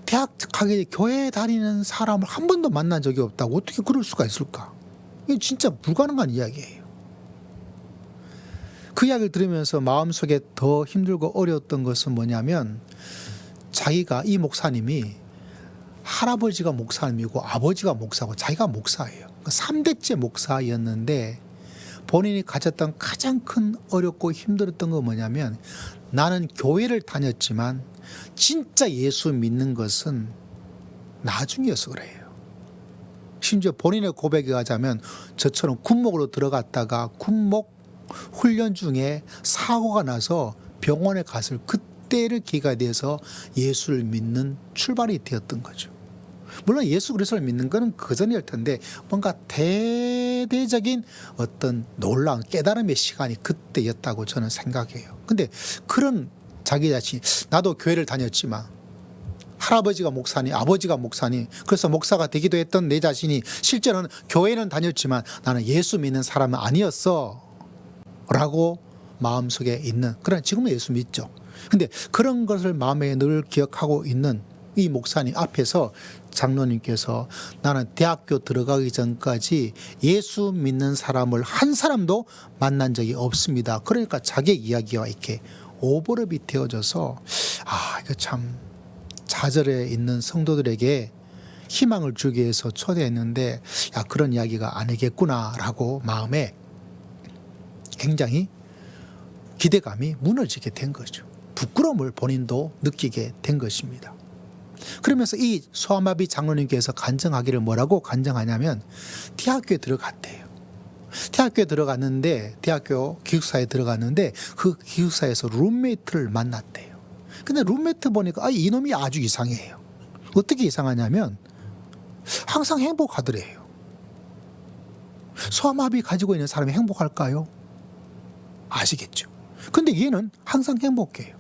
대학 가기 교회 다니는 사람을 한 번도 만난 적이 없다고 어떻게 그럴 수가 있을까? 이게 진짜 불가능한 이야기예요. 그 이야기를 들으면서 마음속에 더 힘들고 어려웠던 것은 뭐냐면 자기가 이 목사님이 할아버지가 목사님이고 아버지가 목사고 자기가 목사예요. 3대째 목사였는데 본인이 가졌던 가장 큰 어렵고 힘들었던 건 뭐냐면 나는 교회를 다녔지만 진짜 예수 믿는 것은 나중이어서 그래요. 심지어 본인의 고백에 가자면 저처럼 군목으로 들어갔다가 군목 훈련 중에 사고가 나서 병원에 갔을 그때를 기회가 돼서 예수를 믿는 출발이 되었던 거죠. 물론 예수 그리스도를 믿는 것은 그전일 텐데 뭔가 대대적인 어떤 놀라운 깨달음의 시간이 그때였다고 저는 생각해요. 근데 그런 자기 자신, 나도 교회를 다녔지만 할아버지가 목사니 아버지가 목사니 그래서 목사가 되기도 했던 내 자신이 실제로는 교회는 다녔지만 나는 예수 믿는 사람은 아니었어 라고 마음속에 있는, 그러나 지금은 예수 믿죠. 근데 그런 것을 마음에 늘 기억하고 있는 이 목사님 앞에서 장로님께서 나는 대학교 들어가기 전까지 예수 믿는 사람을 한 사람도 만난 적이 없습니다. 그러니까 자기 이야기와 이렇게 오버랩이 되어져서 이거 참 좌절에 있는 성도들에게 희망을 주기 위해서 초대했는데 그런 이야기가 아니겠구나라고 마음에 굉장히 기대감이 무너지게 된 거죠. 부끄러움을 본인도 느끼게 된 것입니다. 그러면서 이 소아마비 장로님께서 간증하기를 뭐라고 간증하냐면 대학교에 들어갔대요. 대학교에 들어갔는데 대학교 기숙사에 들어갔는데 그 기숙사에서 룸메이트를 만났대요. 근데 룸메이트 보니까 이놈이 아주 이상해요. 어떻게 이상하냐면 항상 행복하더래요. 소아마비 가지고 있는 사람이 행복할까요? 아시겠죠. 근데 얘는 항상 행복해요.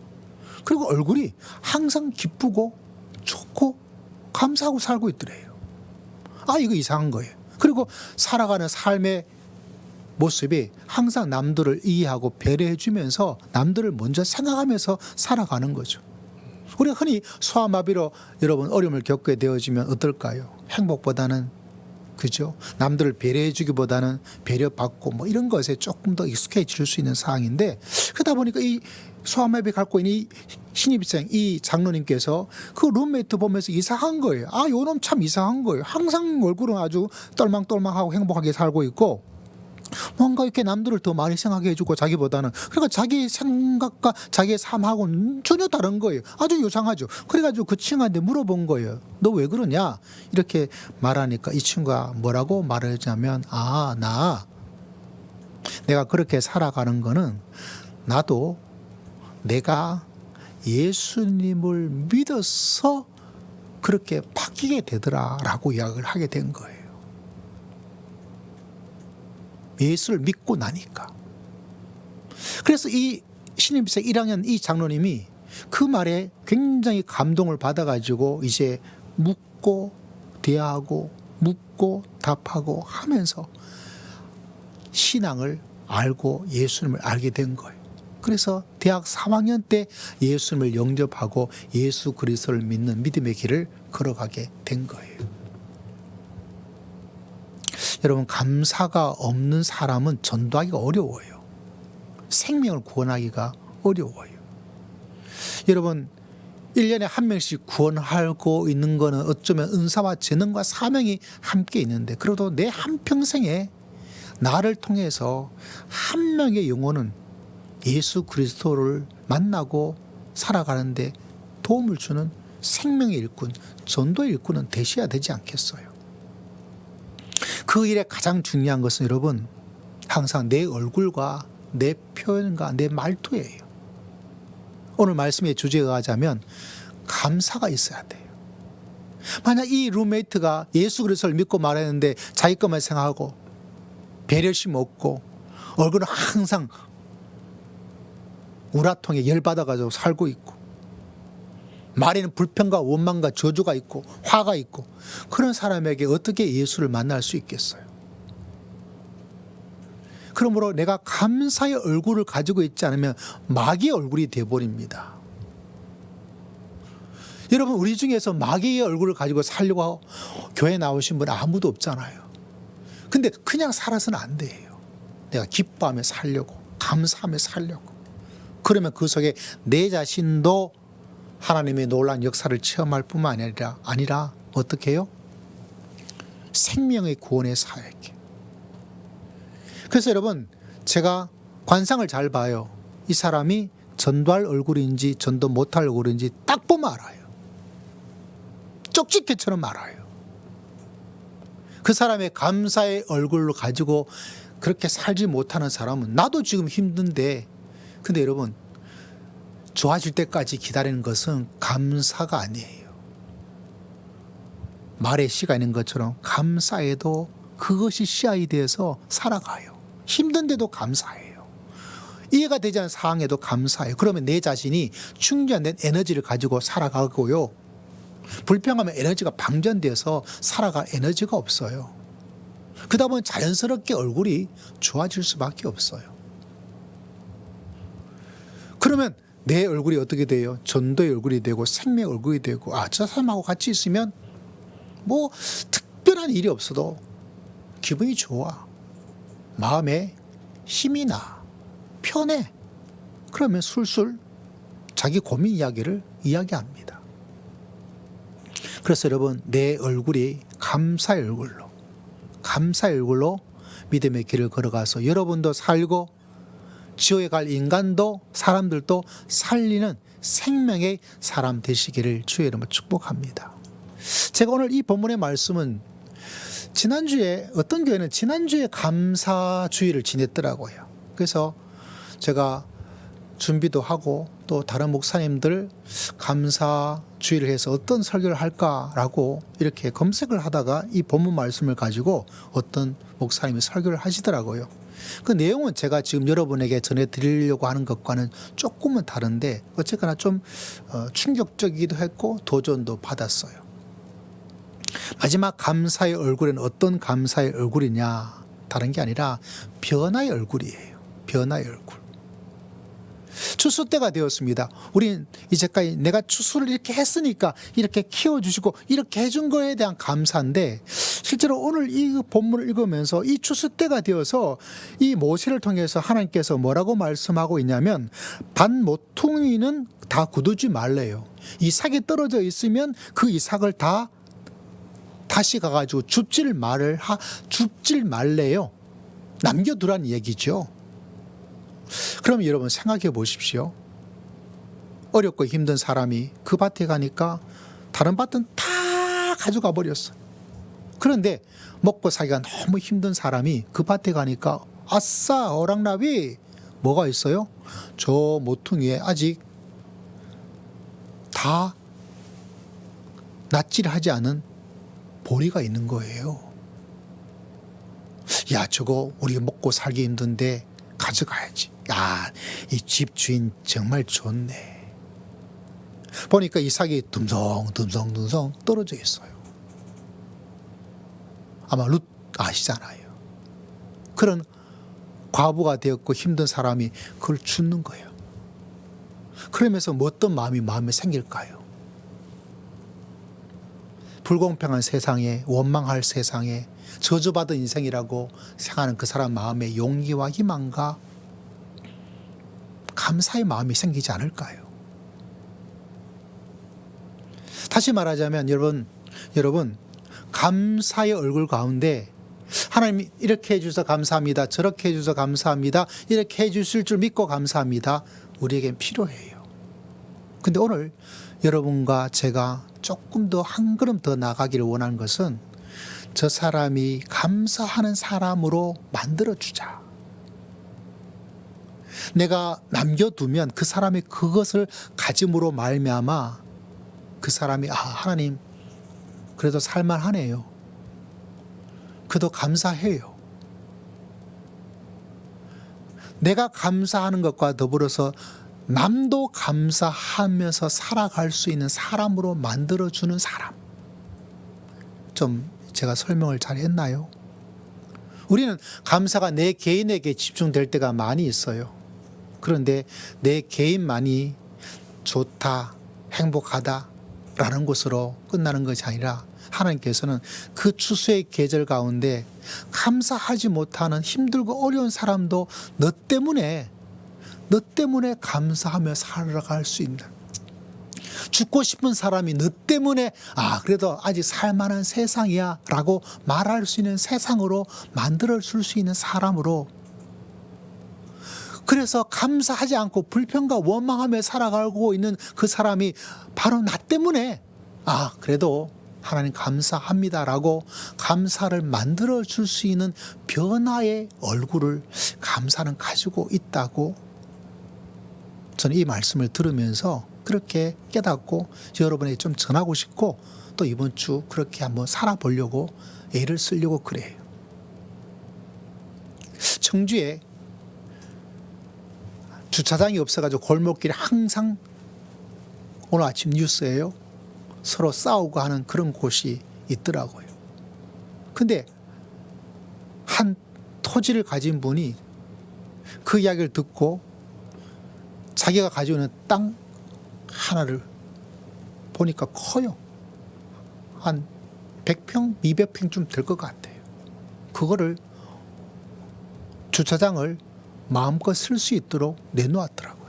그리고 얼굴이 항상 기쁘고 좋고 감사하고 살고 있더래요. 이거 이상한 거예요. 그리고 살아가는 삶의 모습이 항상 남들을 이해하고 배려해 주면서 남들을 먼저 생각하면서 살아가는 거죠. 우리가 흔히 소아마비로 여러분 어려움을 겪게 되어지면 어떨까요? 행복보다는 그죠? 남들을 배려해 주기보다는 배려받고 뭐 이런 것에 조금 더 익숙해질 수 있는 상황인데, 그러다 보니까 이 소아마비 갖고 있는 이 신입생 이 장로님께서 그 룸메이트 보면서 이상한 거예요. 요놈 참 이상한 거예요. 항상 얼굴은 아주 똘망똘망하고 행복하게 살고 있고 뭔가 이렇게 남들을 더 많이 생각해 주고 자기보다는, 그러니까 자기 생각과 자기의 삶하고는 전혀 다른 거예요. 아주 이상하죠. 그래가지고 그 친구한테 물어본 거예요. 너 왜 그러냐? 이렇게 말하니까 이 친구가 뭐라고 말하자면 내가 그렇게 살아가는 거는 나도 내가 예수님을 믿어서 그렇게 바뀌게 되더라라고 이야기를 하게 된 거예요. 예수를 믿고 나니까. 그래서 이 신입생 1학년 이 장로님이 그 말에 굉장히 감동을 받아가지고 이제 묻고 대하고 묻고 답하고 하면서 신앙을 알고 예수님을 알게 된 거예요. 그래서 대학 3학년 때 예수님을 영접하고 예수 그리스도를 믿는 믿음의 길을 걸어가게 된 거예요. 여러분, 감사가 없는 사람은 전도하기가 어려워요. 생명을 구원하기가 어려워요. 여러분, 1년에 한 명씩 구원하고 있는 거는 어쩌면 은사와 재능과 사명이 함께 있는데, 그래도 내 한평생에 나를 통해서 한 명의 영혼은 예수 그리스도를 만나고 살아가는데 도움을 주는 생명의 일꾼, 전도의 일꾼은 되셔야 되지 않겠어요? 그 일에 가장 중요한 것은 여러분, 항상 내 얼굴과 내 표현과 내 말투예요. 오늘 말씀의 주제가 하자면 감사가 있어야 돼요. 만약 이 룸메이트가 예수 그리스도를 믿고 말했는데 자기 것만 생각하고 배려심 없고 얼굴은 항상 우라통에 열받아가지고 살고 있고 말에는 불평과 원망과 저주가 있고 화가 있고, 그런 사람에게 어떻게 예수를 만날 수 있겠어요? 그러므로 내가 감사의 얼굴을 가지고 있지 않으면 마귀의 얼굴이 되어버립니다. 여러분, 우리 중에서 마귀의 얼굴을 가지고 살려고 교회 나오신 분 아무도 없잖아요. 근데 그냥 살아서는 안 돼요. 내가 기뻐하며 살려고, 감사하며 살려고. 그러면 그 속에 내 자신도 하나님의 놀라운 역사를 체험할 뿐만 아니라 어떻게 해요? 생명의 구원의 사역이. 그래서 여러분, 제가 관상을 잘 봐요. 이 사람이 전도할 얼굴인지 전도 못할 얼굴인지 딱 보면 알아요. 쪽집게처럼 알아요. 그 사람의 감사의 얼굴로 가지고 그렇게 살지 못하는 사람은, 나도 지금 힘든데, 근데 여러분, 좋아질 때까지 기다리는 것은 감사가 아니에요. 말에 씨가 있는 것처럼 감사해도 그것이 씨앗이 되어서 살아가요. 힘든데도 감사해요. 이해가 되지 않는 상황에도 감사해요. 그러면 내 자신이 충전된 에너지를 가지고 살아가고요. 불평하면 에너지가 방전되어서 살아갈 에너지가 없어요. 그러다 보면 자연스럽게 얼굴이 좋아질 수밖에 없어요. 그러면 내 얼굴이 어떻게 돼요? 전도의 얼굴이 되고 생명의 얼굴이 되고, 저 사람하고 같이 있으면 뭐 특별한 일이 없어도 기분이 좋아. 마음에 힘이 나. 편해. 그러면 술술 자기 고민 이야기를 이야기합니다. 그래서 여러분, 내 얼굴이 감사의 얼굴로 믿음의 길을 걸어가서 여러분도 살고 지옥에 갈 인간도 사람들도 살리는 생명의 사람 되시기를 주의 이름으로 축복합니다. 제가 오늘 이 본문의 말씀은 지난주에 어떤 교회는 지난주에 감사주의를 지냈더라고요. 그래서 제가 준비도 하고 또 다른 목사님들 감사주의를 해서 어떤 설교를 할까라고 이렇게 검색을 하다가 이 본문 말씀을 가지고 어떤 목사님이 설교를 하시더라고요. 그 내용은 제가 지금 여러분에게 전해드리려고 하는 것과는 조금은 다른데 어쨌거나 좀 충격적이기도 했고 도전도 받았어요. 마지막 감사의 얼굴은 어떤 감사의 얼굴이냐, 다른 게 아니라 변화의 얼굴이에요. 변화의 얼굴. 추수 때가 되었습니다. 우린 이제까지 내가 추수를 이렇게 했으니까 이렇게 키워주시고 이렇게 해준 거에 대한 감사인데, 실제로 오늘 이 본문을 읽으면서 이 추수 때가 되어서 이 모세를 통해서 하나님께서 뭐라고 말씀하고 있냐면, 반 모퉁이는 다 굳지 말래요. 이삭이 떨어져 있으면 그 이삭을 다시 가가지고 줍질 말래요. 남겨두란 얘기죠. 그럼 여러분 생각해 보십시오. 어렵고 힘든 사람이 그 밭에 가니까 다른 밭은 다 가져가 버렸어. 그런데 먹고 살기가 너무 힘든 사람이 그 밭에 가니까 아싸, 어랑나비, 뭐가 있어요? 저 모퉁이에 아직 다 낫질하지 않은 보리가 있는 거예요. 야, 저거 우리 먹고 살기 힘든데 가져가야지. 야, 이 집 주인 정말 좋네. 보니까 이삭이 듬성듬성 떨어져 있어요. 아마 룻 아시잖아요. 그런 과부가 되었고 힘든 사람이 그걸 줍는 거예요. 그러면서 뭐 어떤 마음에 생길까요? 불공평한 세상에, 원망할 세상에, 저주받은 인생이라고 생각하는 그 사람 마음에 용기와 희망과 감사의 마음이 생기지 않을까요? 다시 말하자면 여러분 감사의 얼굴 가운데 하나님이 이렇게 해주셔서 감사합니다, 저렇게 해주셔서 감사합니다, 이렇게 해주실 줄 믿고 감사합니다, 우리에겐 필요해요. 근데 오늘 여러분과 제가 조금 더 한 걸음 더 나가기를 원하는 것은 저 사람이 감사하는 사람으로 만들어주자. 내가 남겨두면 그 사람이 그것을 가짐으로 말미암아 그 사람이 하나님 그래도 살만하네요, 그래도 감사해요. 내가 감사하는 것과 더불어서 남도 감사하면서 살아갈 수 있는 사람으로 만들어주는 사람. 좀 제가 설명을 잘 했나요? 우리는 감사가 내 개인에게 집중될 때가 많이 있어요. 그런데 내 개인만이 좋다, 행복하다, 라는 것으로 끝나는 것이 아니라 하나님께서는 그 추수의 계절 가운데 감사하지 못하는 힘들고 어려운 사람도 너 때문에 감사하며 살아갈 수 있는, 죽고 싶은 사람이 너 때문에 그래도 아직 살만한 세상이야 라고 말할 수 있는 세상으로 만들어줄 수 있는 사람으로, 그래서 감사하지 않고 불평과 원망하며 살아가고 있는 그 사람이 바로 나 때문에 그래도 하나님 감사합니다 라고 감사를 만들어줄 수 있는 변화의 얼굴을 감사는 가지고 있다고 저는 이 말씀을 들으면서 그렇게 깨닫고 여러분에게 좀 전하고 싶고, 또 이번 주 그렇게 한번 살아보려고 애를 쓰려고 그래요. 청주에 주차장이 없어가지고 골목길에 항상 오늘 아침 뉴스에요, 서로 싸우고 하는 그런 곳이 있더라고요. 근데 한 토지를 가진 분이 그 이야기를 듣고 자기가 가지고 있는 땅 하나를 보니까 커요. 한 100평, 200평쯤 될 것 같아요. 그거를 주차장을 마음껏 쓸 수 있도록 내놓았더라고요.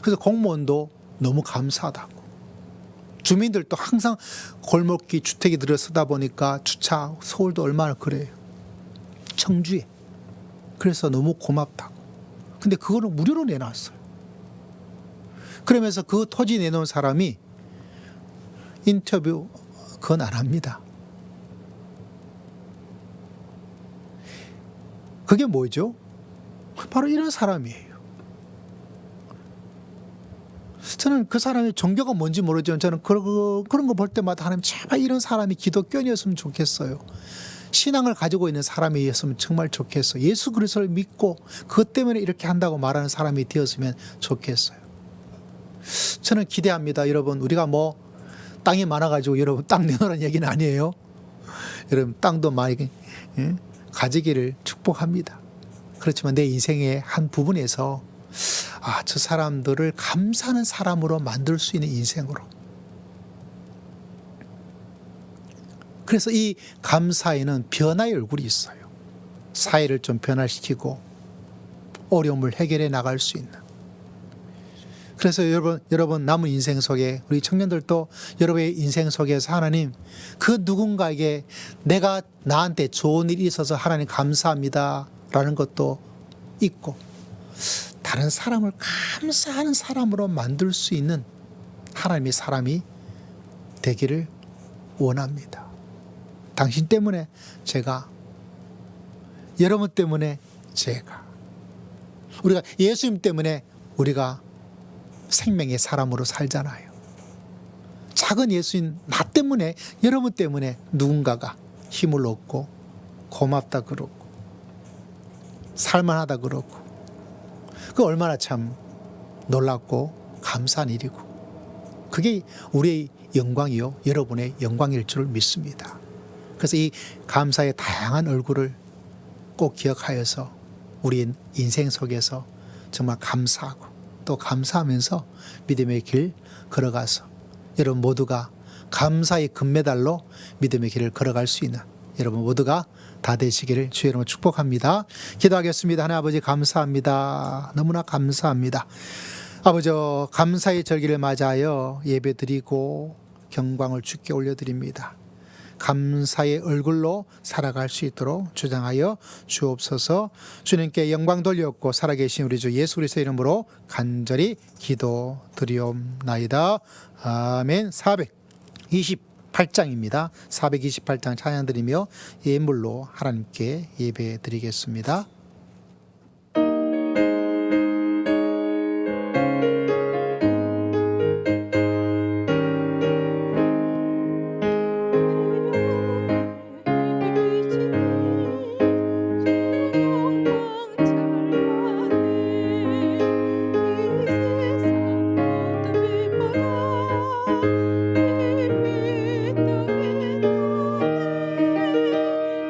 그래서 공무원도 너무 감사하다고, 주민들도 항상 골목길 주택이 들어서다 보니까 주차, 서울도 얼마나 그래요, 청주에. 그래서 너무 고맙다고. 근데 그거를 무료로 내놨어요. 그러면서 그 토지 내놓은 사람이 인터뷰 그건 안 합니다. 그게 뭐죠? 바로 이런 사람이에요. 저는 그 사람의 종교가 뭔지 모르지만 저는 그런 거 볼 때마다 하나님 제발 이런 사람이 기독교인이었으면 좋겠어요. 신앙을 가지고 있는 사람이었으면 정말 좋겠어요. 예수 그리스도를 믿고 그것 때문에 이렇게 한다고 말하는 사람이 되었으면 좋겠어요. 저는 기대합니다. 여러분, 우리가 뭐 땅이 많아가지고 여러분 땅 내놓으라는 얘기는 아니에요. 여러분 땅도 많이 가지기를 축복합니다. 그렇지만 내 인생의 한 부분에서 저 사람들을 감사하는 사람으로 만들 수 있는 인생으로. 그래서 이 감사에는 변화의 얼굴이 있어요. 사회를 좀 변화시키고 어려움을 해결해 나갈 수 있는. 그래서 여러분 남은 인생 속에, 우리 청년들도 여러분의 인생 속에서 하나님, 그 누군가에게 내가 나한테 좋은 일이 있어서 하나님 감사합니다 라는 것도 있고, 다른 사람을 감사하는 사람으로 만들 수 있는 하나님의 사람이 되기를 원합니다. 당신 때문에 제가, 여러분 때문에 제가, 우리가 예수님 때문에 우리가 생명의 사람으로 살잖아요. 작은 예수님 나 때문에, 여러분 때문에 누군가가 힘을 얻고 고맙다 그러고 살만하다 그러고, 그 얼마나 참 놀랍고 감사한 일이고, 그게 우리의 영광이요 여러분의 영광일 줄 믿습니다. 그래서 이 감사의 다양한 얼굴을 꼭 기억하여서 우리 인생 속에서 정말 감사하고 또 감사하면서 믿음의 길 걸어가서 여러분 모두가 감사의 금메달로 믿음의 길을 걸어갈 수 있는 여러분 모두가 다 되시기를 주의 이름으로 축복합니다. 기도하겠습니다. 하나님 아버지 감사합니다. 너무나 감사합니다. 아버지 감사의 절기를 맞아요 예배드리고 경광을 주께 올려드립니다. 감사의 얼굴로 살아갈 수 있도록 주장하여 주옵소서. 주님께 영광 돌렸고 살아계신 우리 주 예수 그리스도의 이름으로 간절히 기도드리옵나이다. 아멘. 428장입니다. 428장 찬양드리며 예물로 하나님께 예배드리겠습니다.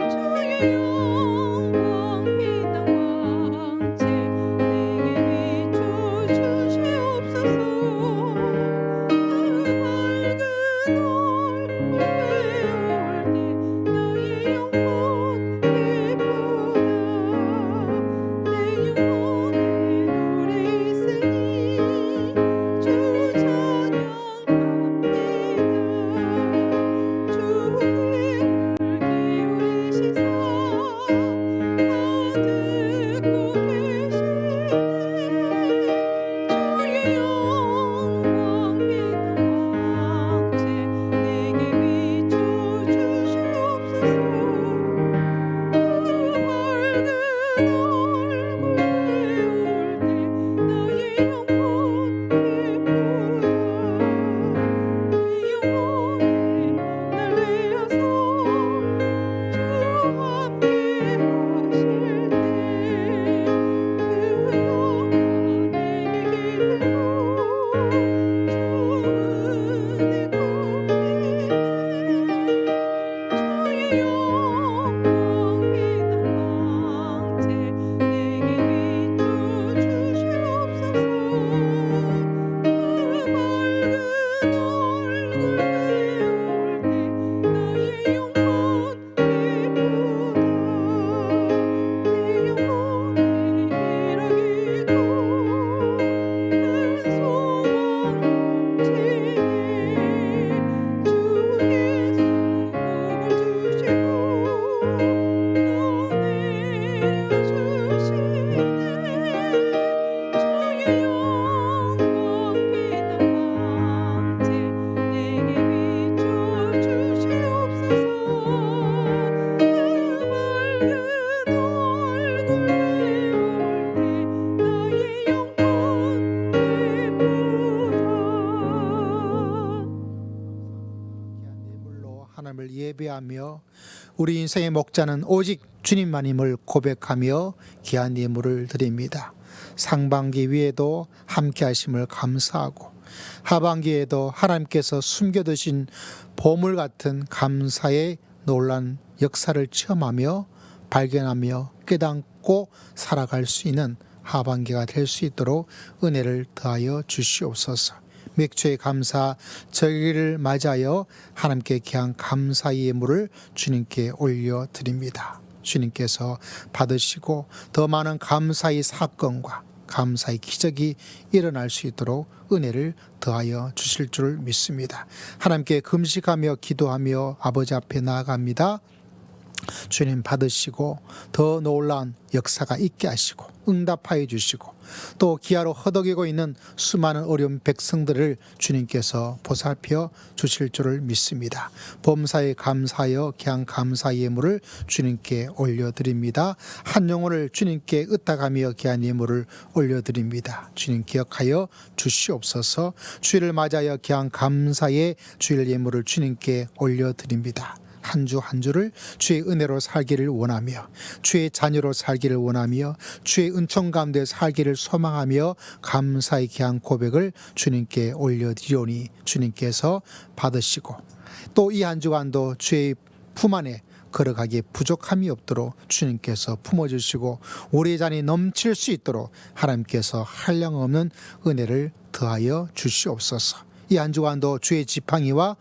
주의 영광 우리 인생의 목자는 오직 주님만임을 고백하며 귀한 예물을 드립니다. 상반기 위에도 함께 하심을 감사하고 하반기에도 하나님께서 숨겨두신 보물 같은 감사의 놀란 역사를 체험하며 발견하며 깨닫고 살아갈 수 있는 하반기가 될 수 있도록 은혜를 더하여 주시옵소서. 맥주의 감사 절기를 맞아요 하나님께 귀한 감사의 예물을 주님께 올려드립니다. 주님께서 받으시고 더 많은 감사의 사건과 감사의 기적이 일어날 수 있도록 은혜를 더하여 주실 줄 믿습니다. 하나님께 금식하며 기도하며 아버지 앞에 나아갑니다. 주님 받으시고 더 놀라운 역사가 있게 하시고 응답하여 주시고 또 기아로 허덕이고 있는 수많은 어려운 백성들을 주님께서 보살펴 주실 줄을 믿습니다. 범사에 감사하여 귀한 감사의 예물을 주님께 올려드립니다. 한 영혼을 주님께 의탁하며 귀한 예물을 올려드립니다. 주님 기억하여 주시옵소서. 주일을 맞아여 귀한 감사의 주일 예물을 주님께 올려드립니다. 한 주 한 주를 주의 은혜로 살기를 원하며 주의 자녀로 살기를 원하며 주의 은총 가운데 살기를 소망하며 감사의 귀한 고백을 주님께 올려드리오니 주님께서 받으시고 또 이 한 주간도 주의 품 안에 걸어가기에 부족함이 없도록 주님께서 품어주시고 우리의 잔이 넘칠 수 있도록 하나님께서 한량없는 은혜를 더하여 주시옵소서. 이 한 주간도 주의 지팡이와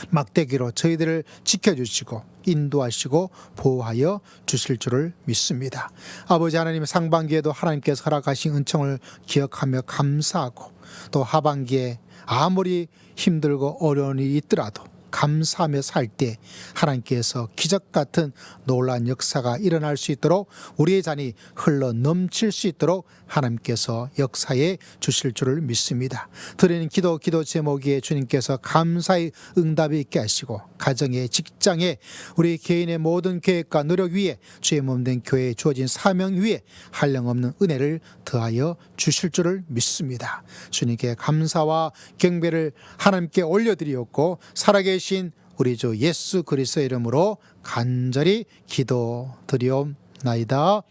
막대기로 저희들을 지켜주시고 인도하시고 보호하여 주실 줄을 믿습니다. 아버지 하나님, 상반기에도 하나님께서 허락하신 은총을 기억하며 감사하고 또 하반기에 아무리 힘들고 어려운 일이 있더라도 감사하며 살 때 하나님께서 기적 같은 놀라운 역사가 일어날 수 있도록 우리의 잔이 흘러 넘칠 수 있도록 하나님께서 역사해 주실 줄을 믿습니다. 드리는 기도 제목에 주님께서 감사의 응답이 있게 하시고 가정에 직장에 우리 개인의 모든 계획과 노력 위에 주의 몸된 교회에 주어진 사명 위에 한량없는 은혜를 더하여 주실 줄을 믿습니다. 주님께 감사와 경배를 하나님께 올려드리었고 살아계신 우리 주 예수 그리스도의 이름으로 간절히 기도드리옵나이다.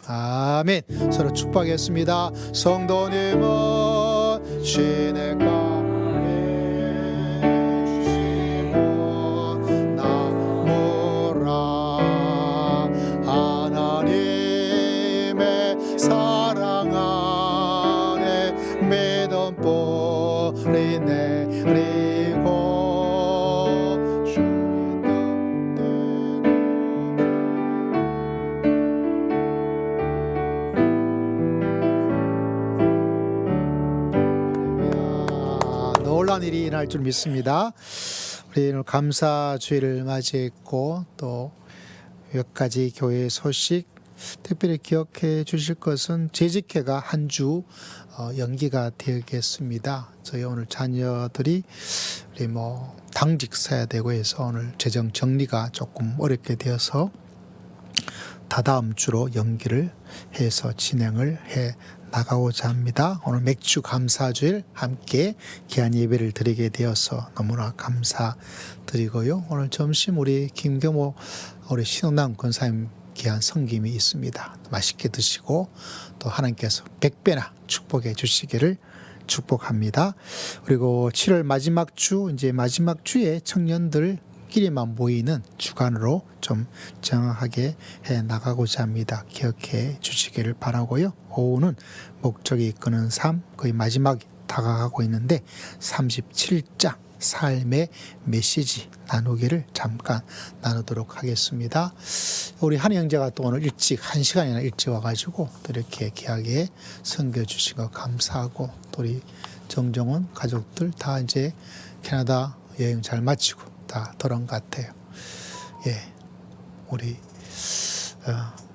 아멘. 서로 축복하겠습니다. 성도님은 시냇가에 주시고 나무라 하나님의 사랑 안에 믿음 뿌리 내리고 놀라운 일이 일어날 줄 믿습니다. 우리 오늘 감사 주일을 맞이했고 또 몇 가지 교회 소식 특별히 기억해 주실 것은 재직회가 한 주 연기가 되겠습니다. 저희 오늘 자녀들이 우리 당직 서야 되고 해서 오늘 재정 정리가 조금 어렵게 되어서 다다음 주로 연기를 해서 진행을 해 나가고자 합니다. 오늘 맥주 감사주일 함께 귀한 예배를 드리게 되어서 너무나 감사드리고요. 오늘 점심 우리 김경호 우리 신흥남 권사님 귀한 섬김이 있습니다. 맛있게 드시고 또 하나님께서 100배나 축복해 주시기를 축복합니다. 그리고 7월 마지막 주 이제 마지막 주에 청년들끼리만 모이는 주간으로 좀 정확하게 해 나가고자 합니다. 기억해 주시기를 바라고요. 오후는 목적이 이끄는 삶 거의 마지막 다가가고 있는데 37장 삶의 메시지 나누기를 잠깐 나누도록 하겠습니다. 우리 한 형제가 또 오늘 일찍 1시간이나 일찍 와가지고 또 이렇게 귀하게 섬겨주신 거 감사하고 또 우리 정정원 가족들 다 이제 캐나다 여행 잘 마치고 다 돌아온 것 같아요. 예, 우리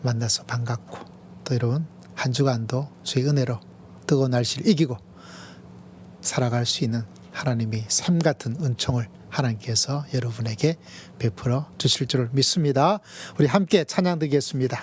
만나서 반갑고 또 여러분 한 주간도 주의 은혜로 뜨거운 날씨를 이기고 살아갈 수 있는 하나님이 샘 같은 은총을 하나님께서 여러분에게 베풀어 주실 줄 믿습니다. 우리 함께 찬양 드리겠습니다.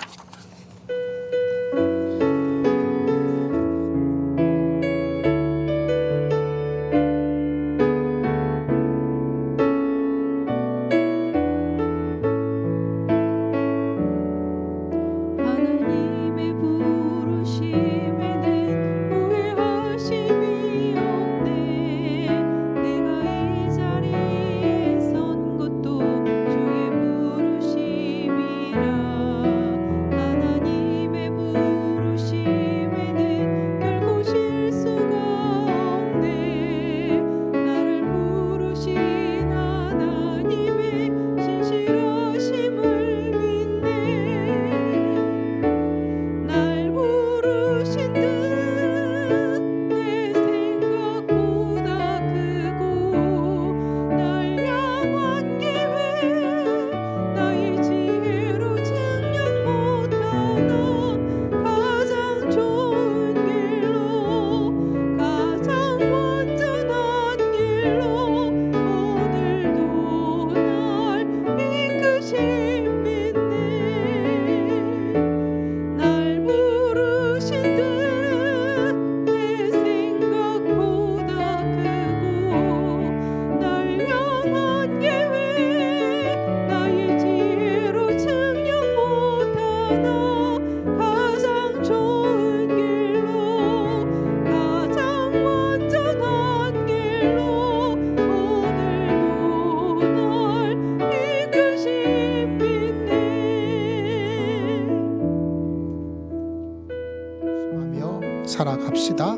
살아갑시다.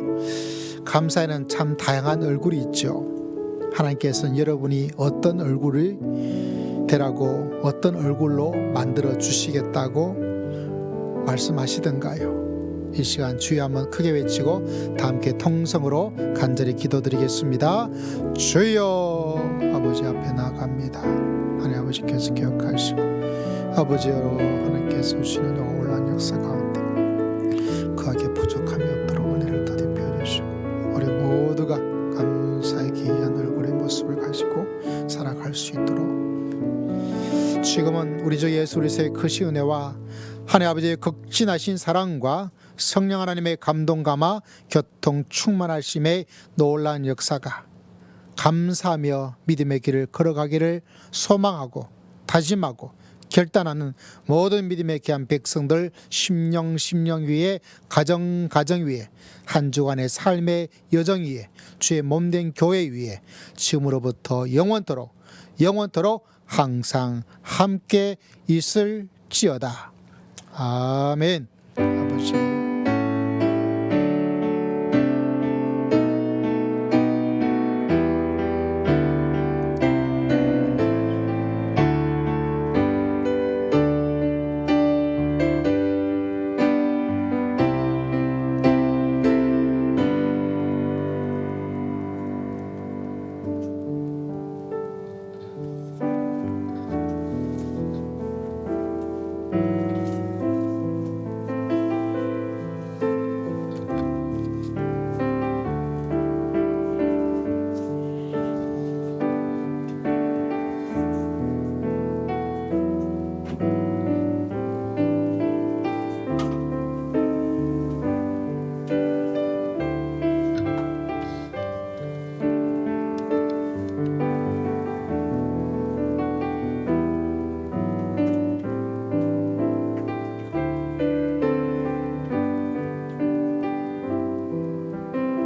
감사에는 참 다양한 얼굴이 있죠. 하나님께서는 여러분이 어떤 얼굴을 되라고, 어떤 얼굴로 만들어 주시겠다고 말씀하시던가요? 이 시간 주여 한번 크게 외치고 다 함께 통성으로 간절히 기도드리겠습니다. 주여. 아버지 앞에 나아갑니다. 하나님 아버지께서 기억하시고 아버지여 하나님께서 주시는 놀라운 역사 가운데 그에게 부족함이 없도록 은혜를 더딥혀 주시고 우리 모두가 감사의 귀한 얼굴의 모습을 가지고 살아갈 수 있도록 지금은 우리 주 예수 그리스도의 크신 은혜와 하나님 아버지의 극진하신 사랑과 성령 하나님의 감동 감화 교통 충만하심의 놀라운 역사가 감사하며 믿음의 길을 걸어가기를 소망하고 다짐하고 결단하는 모든 믿음의 귀한 백성들 심령 위에 가정 위에 한 주간의 삶의 여정 위에 주의 몸된 교회 위에 지금으로부터 영원토록 항상 함께 있을지어다. 아멘. 아버지